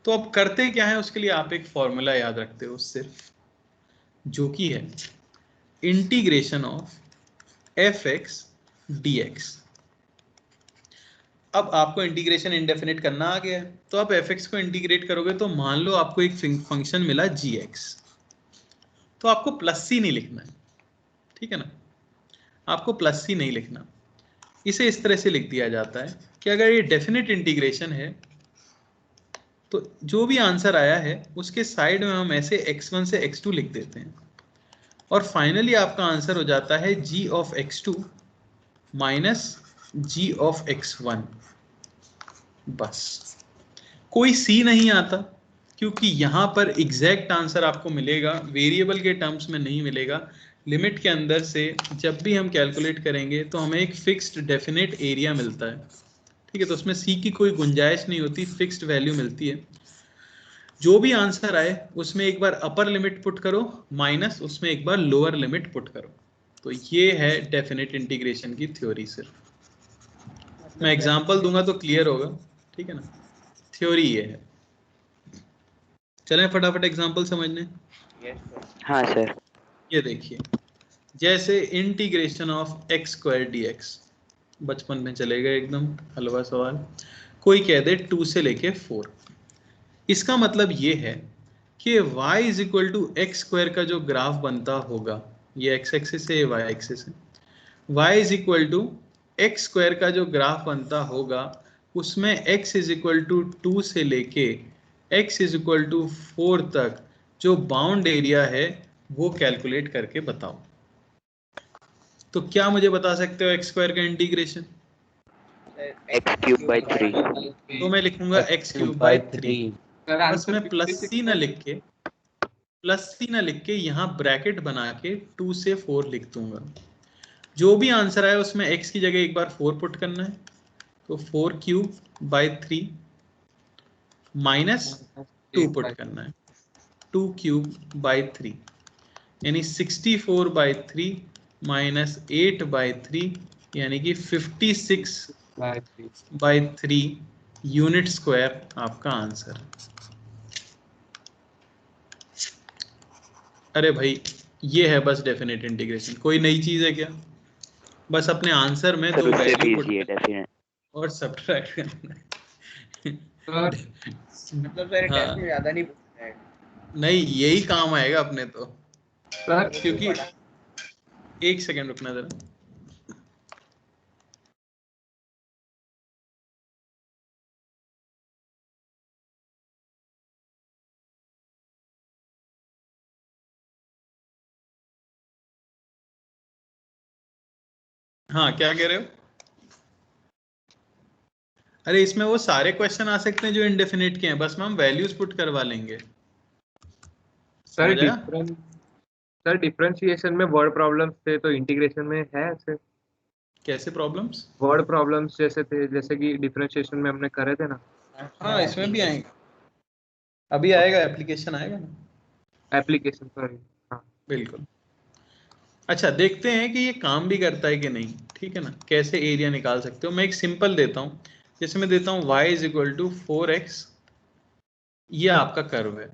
तो अब करते क्या है, उसके लिए आप एक फॉर्मूला याद रखते हो सिर्फ, जो कि है integration of f x d x. अब आपको इंटीग्रेशन इंडेफिनिट करना आ गया है, तो आप एफ एक्स को इंटीग्रेट करोगे तो मान लो आपको एक फंक्शन मिला जी एक्स, तो आपको प्लस सी नहीं लिखना है, ठीक है ना, आपको प्लस सी नहीं लिखना। इसे इस तरह से लिख दिया जाता है कि अगर ये डेफिनेट इंटीग्रेशन है तो जो भी आंसर आया है उसके साइड में हम ऐसे x1 से x2 लिख देते हैं, और फाइनली आपका आंसर हो जाता है g of x2 minus g of x1। बस, कोई c नहीं आता, क्योंकि यहां पर एग्जैक्ट आंसर आपको मिलेगा, वेरिएबल के टर्म्स में नहीं मिलेगा। लिमिट के अंदर से जब भी हम कैलकुलेट करेंगे तो हमें एक फिक्स्ड डेफिनेट एरिया मिलता है, ठीक है, तो उसमें सी की कोई गुंजाइश नहीं होती, फिक्स्ड वैल्यू मिलती है। जो भी आंसर आए उसमें एक बार अपर लिमिट पुट करो, माइनस उसमें एक बार लोअर लिमिट पुट करो। तो ये है डेफिनेट इंटीग्रेशन की थ्योरी। सिर्फ मैं एग्जांपल दूंगा तो क्लियर होगा, ठीक है ना। थ्योरी ये है। चलें फटाफट एग्जांपल समझने। हाँ सर। ये देखिए, जैसे integration of x square D x, बचपन में चले गए एकदम हलवा सवाल। कोई कह दे 2 से लेके 4, इसका मतलब ये है कि y is equal to x square का जो ग्राफ बनता होगा, ये x एक्सिस है, ये y एक्सिस है, y is equal to x square का जो ग्राफ बनता होगा उसमें x इज इक्वल टू 2 से लेके x इज इक्वल टू 4 तक जो बाउंड एरिया है वो कैलकुलेट करके बताओ। तो क्या मुझे बता सकते हो एक्स स्क्वायर का इंटीग्रेशन? X cube by 3। तो मैं लिखूंगा एक्स क्यूब बाई 3। बस मैं प्लस सी ना लिख के यहाँ ब्रैकेट बना के 2 से 4 लिख दूंगा। जो भी आंसर आए उसमें x की जगह एक बार 4 पुट करना है, तो 4 क्यूब बाई 3 माइनस 2 पुट करना है, 2 क्यूब बाई 3, यानी 64 बाई 3 माइनस 8 बाई 3, यानी कि 56 बाई 3 यूनिट स्क्वायर आपका आंसर। अरे भाई, ये है बस डेफिनेट इंटीग्रेशन। कोई नई चीज है क्या? बस अपने आंसर में दो वैल्यू पुट और सब्ट्रैक्ट करना है। मतलब सर टेस्ट में ज्यादा नहीं पूछना है। नहीं, यही काम आएगा अपने तो, क्योंकि एक सेकंड रुकना जरा। हाँ क्या कह रहे हो? अरे इसमें वो सारे क्वेश्चन आ सकते हैं जो इंडेफिनिट के हैं, बस हम वैल्यूज पुट करवा लेंगे। सर समझ आया? सर डिफरेंशिएशन में वर्ड प्रॉब्लम्स थे तो इंटीग्रेशन में है ऐसे कैसे प्रॉब्लम्स? वर्ड प्रॉब्लम्स जैसे थे, जैसे कि डिफरेंशिएशन में हमने करे थे ना। हाँ इसमें भी आएंगे, अभी आएगा, एप्लीकेशन आएगा ना। एप्लीकेशन सॉरी, हाँ बिल्कुल। अच्छा देखते हैं कि ये काम भी करता है कि नहीं, ठीक है ना। कैसे एरिया निकाल सकते हो, मैं एक सिंपल देता हूँ, जैसे मैं देता हूँ y is equal to 4x, ये आपका कर्व है,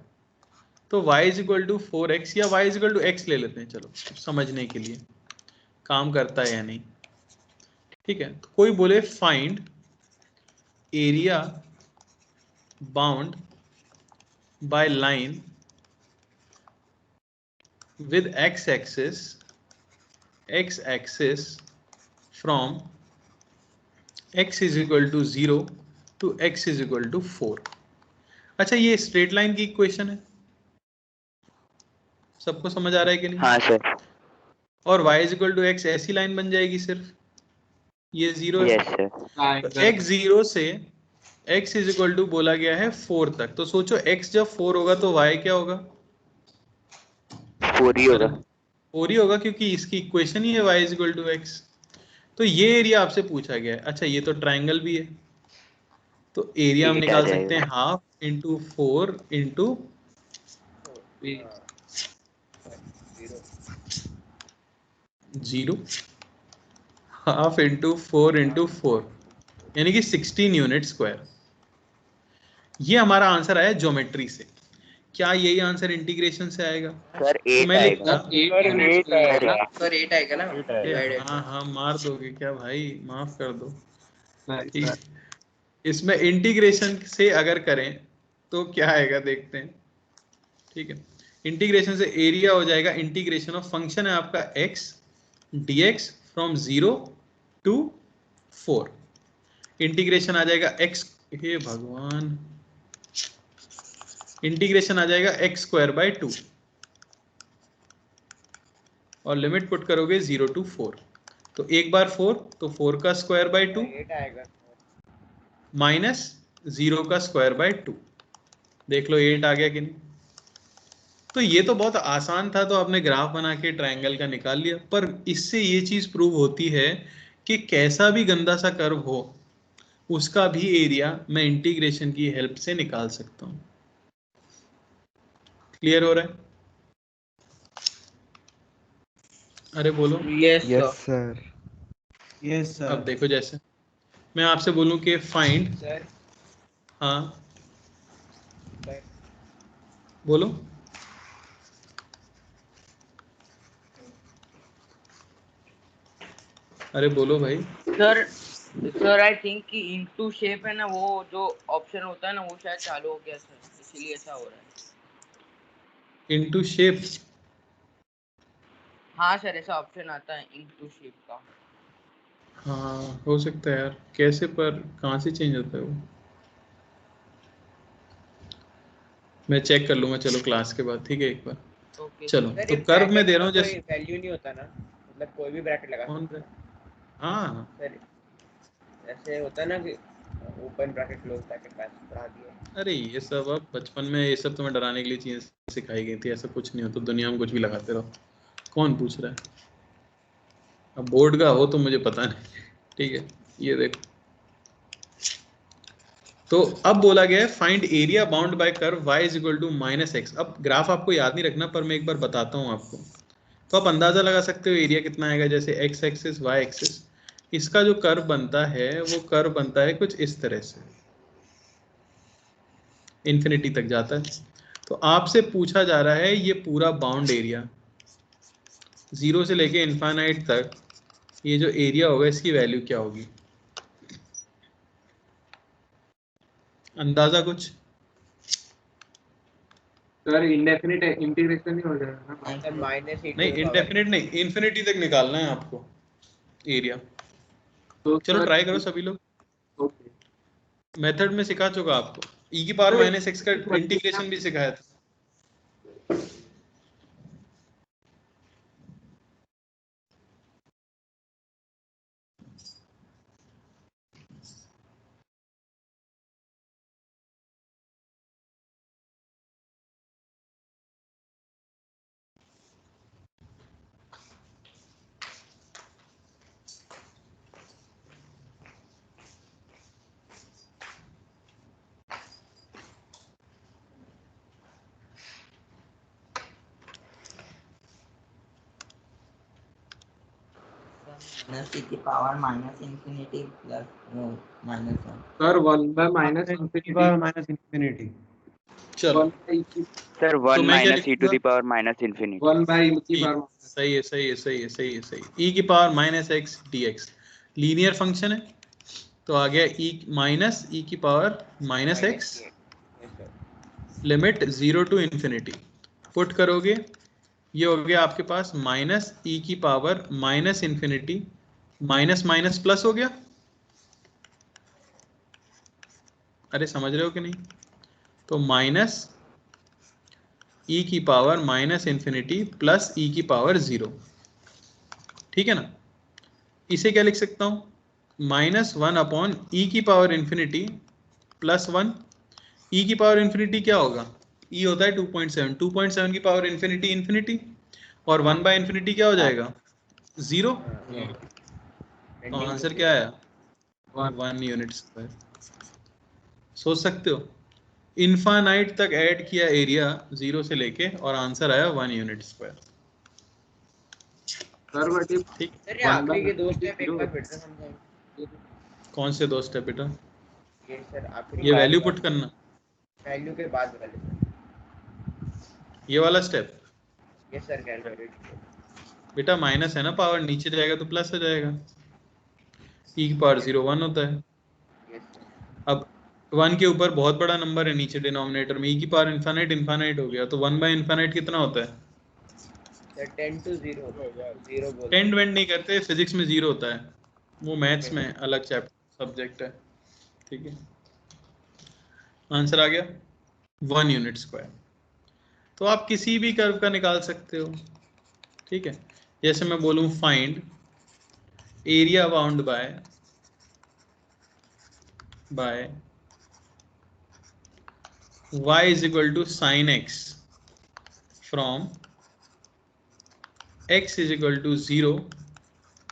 तो y is equal to 4x या y is equal to x ले लेते हैं, चलो समझने के लिए काम करता है या नहीं, ठीक है। तो कोई बोले find area bound by line with x axis from x is equal to 0 to x is equal to 4। अच्छा ये स्ट्रेट लाइन की इक्वेशन है, सबको समझ आ रहा है कि नहीं? हाँ सर। और y is equal to x ऐसी लाइन बन जाएगी, सिर्फ ये 0 है। Yes sir. तो x 0 से x is equal to बोला गया है 4 तक, तो सोचो x जब 4 होगा तो y क्या होगा? 4 ही होगा। 4 ही होगा, क्योंकि इसकी इक्वेशन ही है y is equal to x। तो ये एरिया आपसे पूछा गया है। अच्छा ये तो ट्राइंगल भी है, तो एरिया हम 8 आ निकाल सकते जाएगा। हैं half into 4 into 0, half into 4 into 4, यानी कि 16 यूनिट स्क्वायर। ये हमारा आंसर आया ज्योमेट्री से। क्या यही आंसर इंटीग्रेशन से आएगा? सर तो 8 मैं आएगा। लिखता, सर 8 आएगा ना डिवाइडेड। हाँ हाँ मार दोगे क्या भाई, माफ कर दो। सर ठीक, इसमें इंटीग्रेशन से अगर करें तो क्या आएगा देखते हैं, ठीक है। इंटीग्रेशन से एरिया हो जाएगा, इंटीग्रेशन ऑफ फंक्शन है आपका x dx from 0 to 4, integration आ जाएगा x, हे भगवान, इंटीग्रेशन आ जाएगा x स्क्वायर बाय 2 और लिमिट पुट करोगे 0 टू 4, तो एक बार 4 तो 4 का स्क्वायर बाय 2 8 आएगा माइनस 0 का स्क्वायर बाय 2, देख लो 8 आ गया कि नहीं। तो ये तो बहुत आसान था, तो आपने ग्राफ बना के ट्रायंगल का निकाल लिया, पर इससे ये चीज प्रूव होती है कि कैसा भी गंदा सा कर्व हो उसका भी एरिया मैं इंटीग्रेशन की हेल्प से निकाल सकता हूं। क्लियर हो रहा है? अरे बोलो। Yes sir. यस अब सर। देखो, जैसे मैं आपसे बोलूं कि फाइंड, सर। हाँ सर बोलो। अरे बोलो भाई। सर सर आई थिंक कि इनटू शेप है ना, वो जो ऑप्शन होता है ना वो शायद चालू हो गया सर, इसीलिए ऐसा हो रहा है। Into shape? हाँ सर ऐसा ऑप्शन आता है इनटू शेप का। हाँ हो सकता है यार, कैसे, पर कहाँ से चेंज होता है वो, मैं चेक कर लूंगा, चलो क्लास के बाद, ठीक है एक बार। ओके चलो सर, तो ये कर्व में ब्रैकेट दे का रहा हूँ कोई जैसे, वैल्यू नहीं होता ना, मतलब कोई भी ब्रैकेट लगा कौन सकता है हाँ सर, ऐसे होता है ना कि ओपन ब्रैकेट क्लोज ब्रैकेट वैसे बढ़ा दिया। अरे ये सब अब बचपन में ये सब तुम्हें डराने के लिए चीजें सिखाई गई थी, ऐसा कुछ नहीं होता दुनिया में, कुछ भी लगाते रहो। कौन पूछ रहा है? अब बोर्ड का हो तो मुझे पता नहीं, ठीक है। ये देखो, तो अब बोला गया है find area bound by curve y is equal to minus x. अब ग्राफ आपको याद नहीं रखना, पर मैं एक बार बताता हूँ आपको, तो आप अंदाजा लगा सकते हो एरिया कितना आएगा। जैसे x एक्सिस y एक्सिस, इसका जो कर्व बनता है वो कर्व बनता है कुछ इस तरह से, इन्फिनिटी तक जाता है। तो आपसे पूछा जा रहा है ये पूरा बाउंड एरिया 0 से लेके इनफाइनाइट तक, ये जो एरिया होगा इसकी वैल्यू क्या होगी, अंदाजा कुछ? सर इंडेफिनिट इंटीग्रेशन ही हो जाएगा ना। सर माइनस नहीं इंडेफिनिट नहीं, इन्फिनिटी तक निकालना है आपको एरिया। तो चलो सर ट्राई करो सभी लोग, ओके। मेथड में सिखा चुका आपको, e की पावर माइनस एक्स का इंटीग्रेशन भी सिखाया था। माइनस e की power minus infinity plus minus 1 sir 1 by minus infinity minus infinity. चलो सर तो 1 मैं क्या माइनस e टू लिखूंगा? The power minus infinity 1 by e की E, पावर सही है सही है सही है सही है सही है। e की power minus x d x linear function है, तो आ गया e माइनस e की power minus x limit 0 to infinity. Put करोगे ये हो गया आपके पास माइनस e की power minus infinity minus minus plus हो गया। अरे समझ रहे हो कि नहीं? तो माइनस e की power minus infinity plus e की पावर 0, ठीक है ना? इसे क्या लिख सकता हूं? माइनस 1 अपॉन e की पावर इंफिनिटी प्लस 1। e की पावर इंफिनिटी क्या होगा? e होता है 2.7, 2.7 की पावर इंफिनिटी इंफिनिटी, और 1 बाय इंफिनिटी क्या हो जाएगा? 0। तो आंसर क्या आया? 1 यूनिट स्क्वायर। सोच सकते हो, इनफाइनाइट तक ऐड किया एरिया 0 से लेके और आंसर आया 1 यूनिट स्क्वायर। सर बट ठीक। सर ये आखिरी के दो स्टेप एक बार फिर से समझाइए। कौन से 2 स्टेप बेटा? ये सर आखिरी ये वैल्यू पुट करना, वैल्यू के बाद वाले सर। ये वाला स्टेप। ये सर कैलकुलेट बेटा माइनस है ना, पावर नीचे जाएगा तो प्लस हो जाएगा। e की पावर 0 1 होता है। अब 1 के ऊपर बहुत बड़ा नंबर है नीचे डिनोमिनेटर में, e की पावर इनफाइनाइट इनफाइनाइट हो गया, तो 1 बाय इनफाइनाइट कितना होता है? सर 10 to 0 0 बोल 10 वेंड नहीं करते, फिजिक्स में 0 होता है, वो मैथ्स में अलग चैप्टर सब्जेक्ट है, ठीक है। आंसर आ गया 1 यूनिट स्क्वायर। तो आप किसी भी कर्व का निकाल सकते हो, ठीक है। जैसे मैं बोलूं find area bound bye y is equal to sin x from x is equal to 0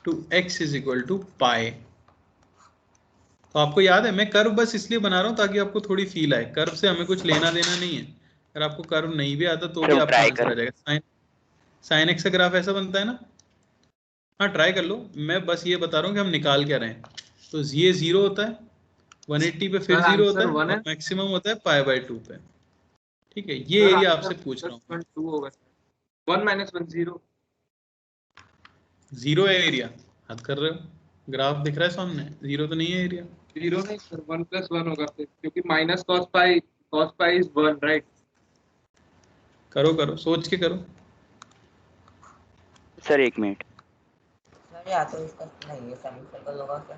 to x is equal to pi। तो आपको याद है, मैं कर्व बस इसलिए बना रहा हूं ताकि आपको थोड़ी फील आए, कर्व से हमें कुछ लेना देना नहीं है। अगर आपको कर्व नहीं भी आता तो भी आपका आंसर आ जाएगा। साइन एक्स का ग्राफ ऐसा बनता है ना? हाँ ट्राई कर लो, मैं बस ये बता रहा हूँ कि हम निकाल क्या रहे हैं। तो ये 0 होता है, 180 पे फिर 0 होता है और मैक्सिमम होता है पाई बाय 2 पे, ठीक है। ये एरिया आपसे पूछ रहा हूँ। 2 होगा 1 minus 1 0 0 है एरिया, हद कर रहे हो, ग्राफ दिख रहा है सामने, 0 तो नहीं है एरिया। 0 नहीं सर 1 plus 1 होगा फिर, क्योंकि minus cos pi is 1 right. करो करो, सोच के करो सर 1 मिनट। सर या तो इसका नहीं ये सेमी सर्कल होगा क्या?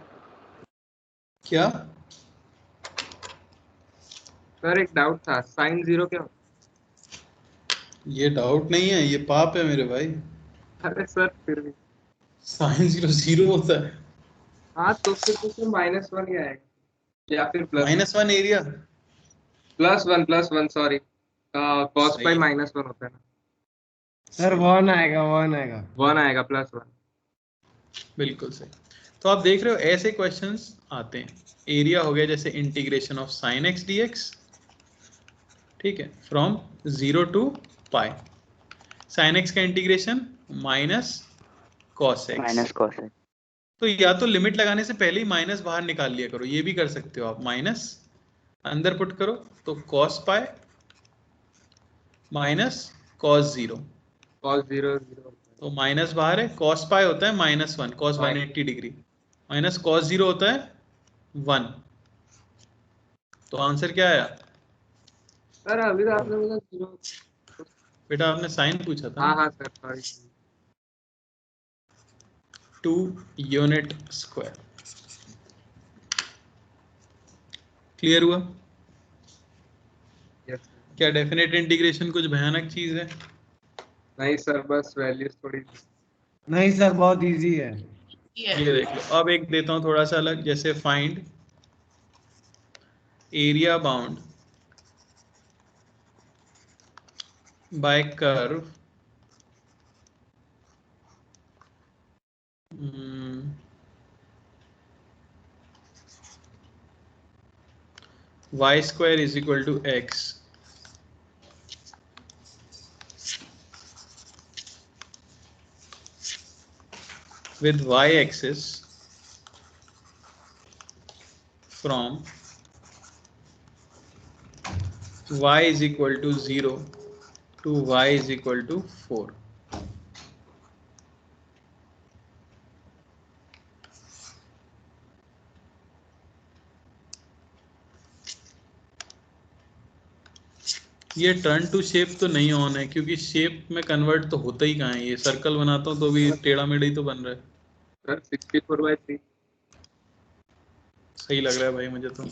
क्या? सर एक डाउट था, sin 0 क्या? ये डाउट नहीं है, ये पाप है मेरे भाई। अरे सर फिर भी साइन 0 0 होता है। हाँ तो फिर तो -1 ही आएगा या फिर -1 एरिया +1 सॉरी, cos pi -1 होता है ना सर 1 आएगा 1 आएगा 1 आएगा +1। बिल्कुल सही। तो आप देख रहे हो ऐसे क्वेश्चंस आते हैं। एरिया हो गया जैसे integration of sine x d x, ठीक है, from 0 to pi. Sine x का इंटीग्रेशन माइनस कॉस एक्स। तो या तो लिमिट लगाने से पहले ही माइनस बाहर निकाल लिया करो, ये भी कर सकते हो आप। माइनस अंदर पुट करो तो कॉस पाई माइनस कॉस 0, तो माइनस बाहर है, कॉस पाई होता है -1 कॉस 180 डिग्री, माइनस कॉस 0 होता है 1। तो आंसर क्या आया? सर अभी तो आपने बोला 0। बेटा आपने साइन पूछा था। हाँ sir sorry. 2 unit square. Clear हुआ? यस। क्या डेफिनेट इंटीग्रेशन कुछ भयानक चीज है? नहीं सर बस वैल्यूज थोड़ी। नहीं सर बहुत इजी है। ये देख लो, अब एक देता हूं थोड़ा सा अलग, जैसे find area bound by curve y square is equal to x with y-axis from y is equal to 0 to y is equal to 4. ये टर्न टू शेप तो नहीं ऑन है क्योंकि शेप में कन्वर्ट तो होता ही कहाँ है। ये सर्कल बनाता हूँ तो भी टेढ़ा मेढ़ा ही तो बन रहा है। सर 64/3 सही लग रहा है भाई मुझे तो।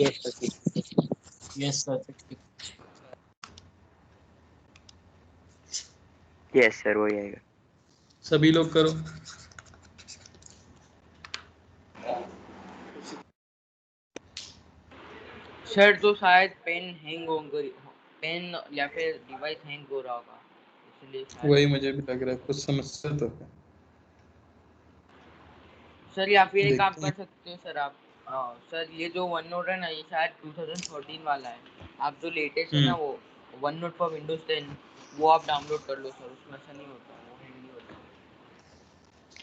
यस सर यस सर वही आएगा। सभी लोग करो। सर तो शायद पेन या फिर डिवाइस हैंग हो रहा होगा, इसलिए शायद। वही मुझे भी लग रहा है, कुछ समस्या तो है। सर या फिर एक देखते काम हैं। कर सकते हो सर आप। सर ये जो वन नोट है ना, ये शायद 2014 वाला है। आप जो लेटेस्ट है ना वो वन नोट फॉर विंडोज 10 वो आप डाउनलोड कर लो सर, उसमें ऐसा नहीं होता, वो हैंग नहीं होता।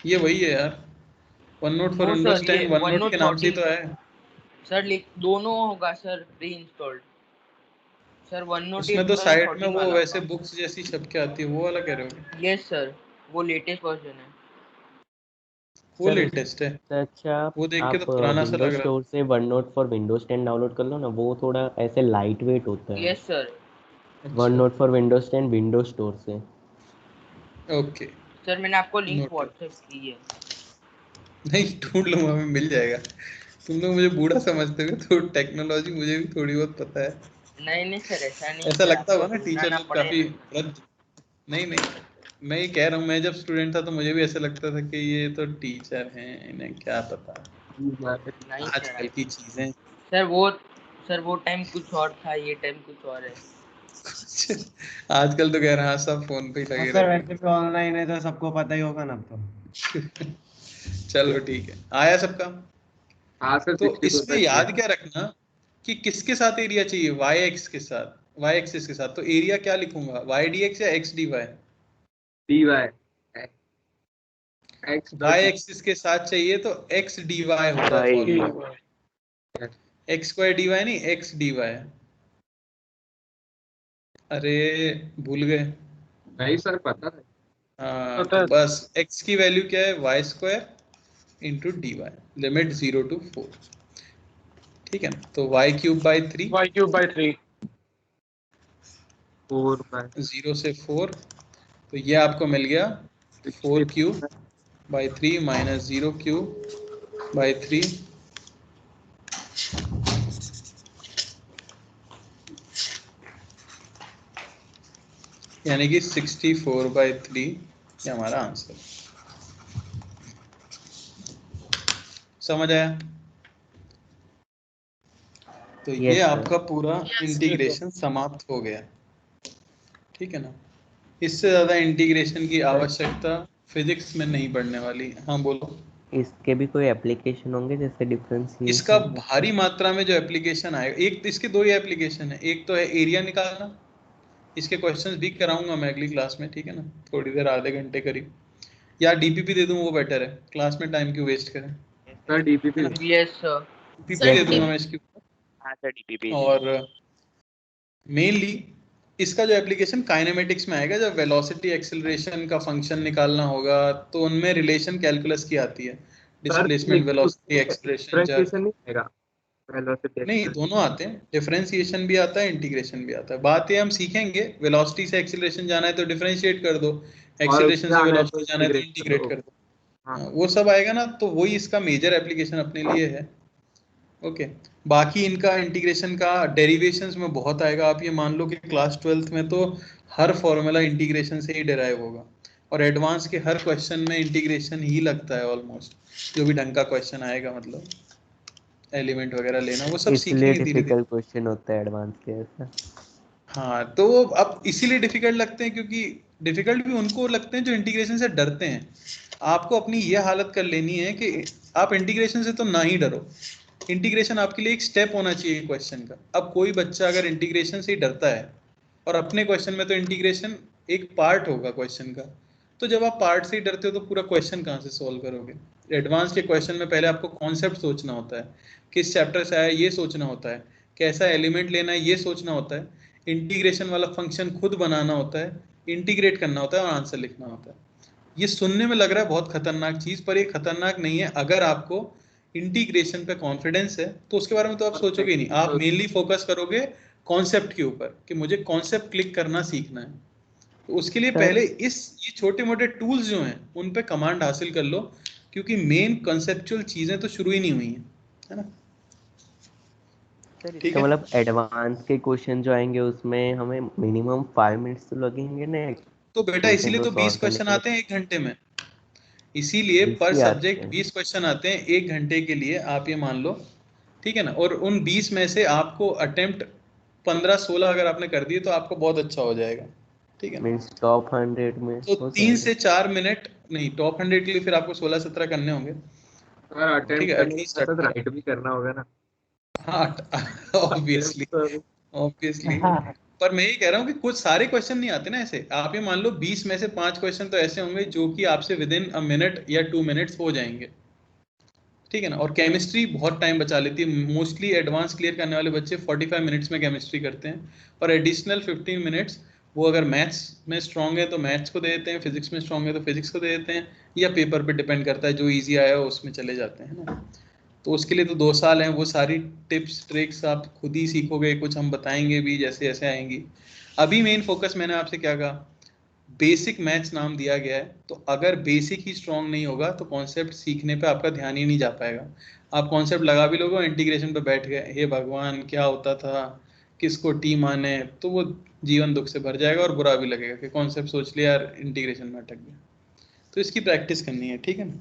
ये वही है यार, one note for no Windows sir, 10 ये वन वन नोट नोट के नाम से ही 14 तो है। सर दोनों होगा sir pre installed. Sir one note उसमें तो साइड में वो वैसे बुक्स जैसी छप के आती है, वो वाला कह रहे हो? यस सर, वो लेटेस्ट वर्जन है। वो लेटेस्ट है। अच्छा वो देख के आप तो पुराना सा विंडोज लग रहा स्टोर से one note for Windows 10 download कर लो ना, वो थोड़ा ऐसे लाइट वेट होता है। Yes sir. One note for Windows 10 Windows store से। ओके सर मैंने आपको लिंक Noted. व्हाट्सएप की है। नहीं ढूंढ लूंगा मैं, मिल जाएगा। तुम लोग मुझे बूढ़ा समझते हो तो टेक्नोलॉजी मुझे भी थोड़ी बहुत पता है। नहीं सर ऐसा नहीं, ऐसा सर लगता आपको होगा ना टीचर ढूंढना लोग पड़ेगा काफी सर। वृद्ध। नहीं मैं ये कह रहा हूँ, मैं जब स्टूडेंट था तो मुझे भी ऐसा लगता था कि ये तो टीचर हैं, इन्हें क्या पता नहीं आजकल की चीजें। सर वो टाइम कुछ और था, ये टाइम कुछ और है। आजकल तो कह रहा है सब फोन पे ही लगे सर रहते वैसे भी ऑनलाइन है तो सबको पता ही होगा ना अब तो। हैं। चलो ठीक है, आया सबका। हाँ सर तो 64 इसमें याद क्या रखना कि किसके साथ एरिया चाहिए, वाई एक्स के साथ, वाई एक्सिस के साथ। तो एरिया क्या लिखूंगा, वाई डी एक्स या x d y? dy x y axis के साथ चाहिए तो एक्स डी वाई होता है formula. X square d y नहीं, एक्स डी वाई। अरे भूल गए। नहीं सर पता है। हाँ तो बस x की वैल्यू क्या है, y square into d y, limit 0 to 4। ठीक है ना, तो y क्यूब बाई 3, 0 से 4, तो ये आपको मिल गया 4 cube by 3 minus 0 cube by 3, यानी कि 64/3 ये हमारा आंसर। समझ आया? तो ये आपका पूरा इंटीग्रेशन समाप्त हो गया। ठीक है ना, इससे ज्यादा इंटीग्रेशन की आवश्यकता फिजिक्स में नहीं पड़ने वाली। हाँ बोलो। इसके भी कोई एप्लीकेशन होंगे जैसे डिफरेंशिएशन? इसका भारी मात्रा में जो एप्लीकेशन आएगा, एक इसके दो ही एप्लीकेशन है। एक तो है एरिया निकालना, इसके क्वेश्चंस भी कराऊंगा मैं अगली क्लास में, ठीक है ना, थोड़ी देर, आधे घंटे करीब। या डीपीपी दे दूं वो बेटर है, क्लास में टाइम क्यों वेस्ट करें। Sir DPP yes sir. DPP दे दूंगा मैं इसकी। हाँ सर डीपीपी। और मेनली इसका जो एप्लीकेशन काइनेमेटिक्स में आएगा, जब वेलोसिटी एक्सेलरेशन का फंक्शन निकालना होगा तो उनमें रिलेशन कैलकुलस की आती है, डिस्प्लेसमेंट, वेलोसिटी, एक्सेलरेशन, डिफरेंशिएशन नहीं आएगा वेलोसिटी? नहीं दोनों आते हैं, डिफरेंशिएशन भी आता है, इंटीग्रेशन भी आता है। बात ये हम सीखेंगे, वेलोसिटी से एक्सेलरेशन जाना है तो डिफरेंशिएट कर दो, एक्सेलरेशन से वेलोसिटी जाना है तो इंटीग्रेट कर दो। वो सब आएगा ना, तो वही इसका मेजर एप्लीकेशन अपने लिए है। ओके, बाकी इनका इंटीग्रेशन का डेरिवेशंस में बहुत आएगा। आप ये मान लो कि क्लास 12th में तो हर फॉर्मूला इंटीग्रेशन से ही डिराइव होगा, और एडवांस के हर क्वेश्चन में इंटीग्रेशन ही लगता है ऑलमोस्ट, जो भी ढंग का क्वेश्चन आएगा, मतलब एलिमेंट वगैरह लेना, वो सब सीखेंगे धीरे धीरे। डिफिकल्ट क्वेश्चन होता है एडवांस के ऐसा। हाँ तो वो अब इसीलिए डिफिकल्ट लगते हैं, क्योंकि डिफिकल्ट भी उनको लगते हैं जो इंटीग्रेशन से डरते हैं। आपको अपनी ये हालत कर लेनी है कि आप इंटीग्रेशन से तो ना ही डरो। इंटीग्रेशन आपके लिए एक स्टेप होना चाहिए क्वेश्चन का। अब कोई बच्चा अगर इंटीग्रेशन से ही डरता है, और अपने क्वेश्चन में तो इंटीग्रेशन एक पार्ट होगा क्वेश्चन का, तो जब आप पार्ट से ही डरते हो तो पूरा क्वेश्चन कहाँ से सॉल्व करोगे? एडवांस के क्वेश्चन में पहले आपको कॉन्सेप्ट सोचना होता है, किस चैप्टर से आया ये सोचना होता है, कैसा एलिमेंट लेना है ये सोचना होता है, इंटीग्रेशन वाला फंक्शन खुद बनाना होता है, इंटीग्रेट करना होता है और आंसर लिखना होता है। ये सुनने में लग रहा है बहुत खतरनाक चीज, पर ये खतरनाक नहीं है। अगर आपको इंटीग्रेशन पे कॉन्फिडेंस है तो उसके बारे में तो आप सोचोगे ही नहीं, आप मेनली फोकस करोगे कॉन्सेप्ट के ऊपर कि मुझे कॉन्सेप्ट क्लिक करना सीखना है। तो उसके लिए पहले ये छोटे मोटे टूल्स जो हैं उन पे कमांड हासिल कर लो, क्योंकि मेन कॉन्सेप्चुअल चीजें तो शुरू ही नहीं हुई हैं, है ना? ठीक है, मतलब एडवांस के क्वेश्चन जो आएंगे उसमें हमें मिनिमम 5 मिनट्स तो लगेंगे ना? तो बेटा इसीलिए तो 20 क्वेश्चन आते हैं 1 घंटे में, इसीलिए पर सब्जेक्ट 20 क्वेश्चन आते हैं 1 घंटे के लिए, आप ये मान लो, ठीक है ना? और उन 20 में से आपको अटेम्प्ट 15-16 अगर आपने कर दिए तो आपको बहुत अच्छा हो जाएगा, ठीक है? मींस टॉप 100 में तो 3 से 4 मिनट नहीं, टॉप 100 के लिए फिर आपको 16-17 करने होंगे, ठीक है? एटलीस्ट राइट भी करना होगा ना। हाँ, ऑब्वियसली पर मैं ये कह रहा हूँ कि कुछ सारे क्वेश्चन नहीं आते ना ऐसे। आप ये मान लो 20 में से 5 क्वेश्चन तो ऐसे होंगे जो कि आपसे विद इन अ मिनट या 2 मिनट्स हो जाएंगे, ठीक है ना? और केमिस्ट्री बहुत टाइम बचा लेती है। मोस्टली एडवांस क्लियर करने वाले बच्चे 45 मिनट्स में केमिस्ट्री करते हैं, और एडिशनल 15 मिनट्स वो अगर मैथ्स में स्ट्रांग है तो मैथ्स को दे देते हैं, फिजिक्स में स्ट्रांग है तो फिजिक्स को दे देते हैं, या पेपर पे डिपेंड करता है, जो ईजी आया हो उसमें चले जाते हैं ना। तो उसके लिए तो 2 साल हैं, वो सारी टिप्स ट्रिक्स आप खुद ही सीखोगे, कुछ हम बताएंगे भी जैसे जैसे आएंगी। अभी मेन फोकस मैंने आपसे क्या कहा, बेसिक मैथ्स नाम दिया गया है, तो अगर बेसिक ही स्ट्रांग नहीं होगा तो कॉन्सेप्ट सीखने पे आपका ध्यान ही नहीं जा पाएगा। आप कॉन्सेप्ट लगा भी लोगे, इंटीग्रेशन पे बैठ गए, हे भगवान क्या होता था, किसको टी माने, तो वो जीवन दुख से भर जाएगा और बुरा भी लगेगा कि कॉन्सेप्ट सोच लिया यार इंटीग्रेशन में अटक गया। तो इसकी प्रैक्टिस करनी है, ठीक है ना?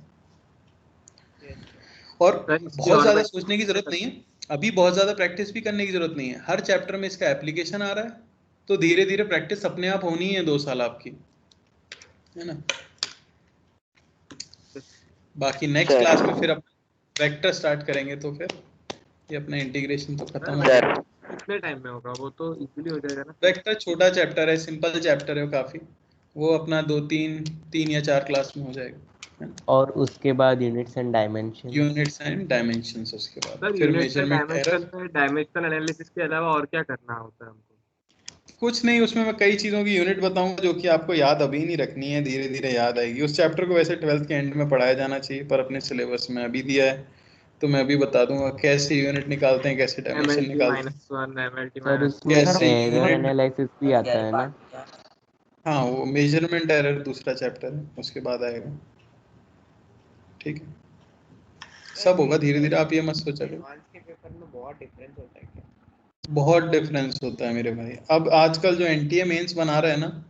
और बहुत ज्यादा सोचने की जरूरत नहीं है, अभी बहुत ज्यादा प्रैक्टिस भी करने की जरूरत नहीं है। हर चैप्टर में इसका एप्लीकेशन आ रहा है, तो धीरे धीरे प्रैक्टिस अपने आप होनी है 2 साल आपकी, है ना? बाकी नेक्स्ट क्लास में फिर अपना वेक्टर स्टार्ट करेंगे, तो फिर ये अपना इंटीग्रेशन तो खत्म हो जाएगा। कितने टाइम में होगा? वो तो इजीली हो जाएगा ना। वेक्टर छोटा चैप्टर है, सिंपल चैप्टर है काफी, वो अपना 3 या 4 क्लास में हो जाएगा। और उसके बाद यूनिट्स एंड डायमेंशंस उसके बाद फिर मेजरमेंट एरर। डायमेंशनल एनालिसिस के अलावा और क्या करना होता है हमको? कुछ नहीं, उसमें मैं कई चीज़ों की यूनिट बताऊंगा जो कि आपको याद अभी नहीं रखनी है, धीरे धीरे याद आएगी। उस चैप्टर को वैसे 12th के एंड में पढ़ाया जाना चाहिए, पर अपने सिलेबस में अभी दिया है तो मैं अभी बता दूंगा कैसे यूनिट निकालते हैं, कैसे डायमेंशन निकालते हैं, कैसे एरर एनालिसिस भी आता है ना? हाँ, वो मेजरमेंट एरर दूसरा चैप्टर है, उसके बाद आएगा, ठीक है? सब होगा धीरे धीरे, आप ये मत सोचा करो। बहुत डिफरेंस होता है मेरे भाई। अब आजकल जो एनटीए मेंस बना रहे हैं ना,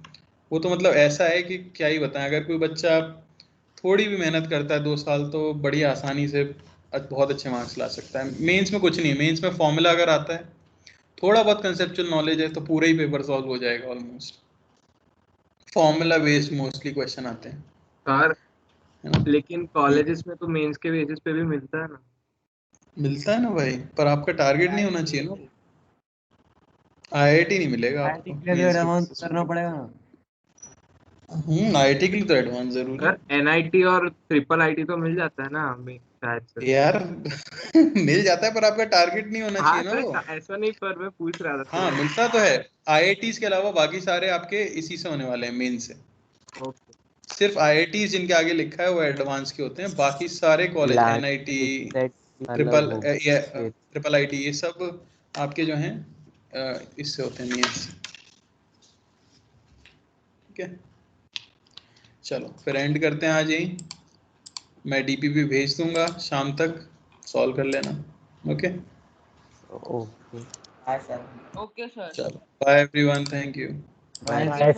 वो तो मतलब ऐसा है कि क्या ही बताएं। अगर कोई बच्चा थोड़ी भी मेहनत करता है 2 साल, तो बड़ी आसानी से बहुत अच्छे मार्क्स ला सकता है। मेंस में कुछ नहीं, मेंस में फॉर्मूला अगर आता है, थोड़ा बहुत कंसेप्चुअल नॉलेज है, तो पूरा ही पेपर सॉल्व हो जाएगा almost. Formula based mostly question आते हैं सर, लेकिन कॉलेजेस में तो मेंस के बेसिस पे भी मिलता है ना? मिलता है ना भाई, पर आपका टारगेट नहीं होना चाहिए ना। आईआईटी नहीं मिलेगा आपको, एडवांस करना पड़ेगा ना। आईआईटी के लिए तो एडवांस जरूरी है। एनआईटी और ट्रिपल आईटी तो मिल जाता है ना हमें शायद से। यार मिल जाता है, पर आपका टारगेट नहीं होना चाहिए ना वो। ऐसा नहीं, पर मैं पूछ रहा था। हाँ, मिलता तो है। आईआईटीज के अलावा बाकी सारे आपके इसी से होने वाले हैं, मेन से। सिर्फ आईआईटीज जिनके आगे लिखा है वो एडवांस के होते हैं, बाकी सारे कॉलेज एनआईटी, ट्रिपल आईटी, ये सब आपके जो हैं इससे होते हैं, मेन से। ठीक है, चलो फिर एंड करते हैं आज यहीं। मैं डीपीपी भेज दूंगा, शाम तक सॉल्व कर लेना। Okay okay sir. चलो, bye everyone, thank you. Bye.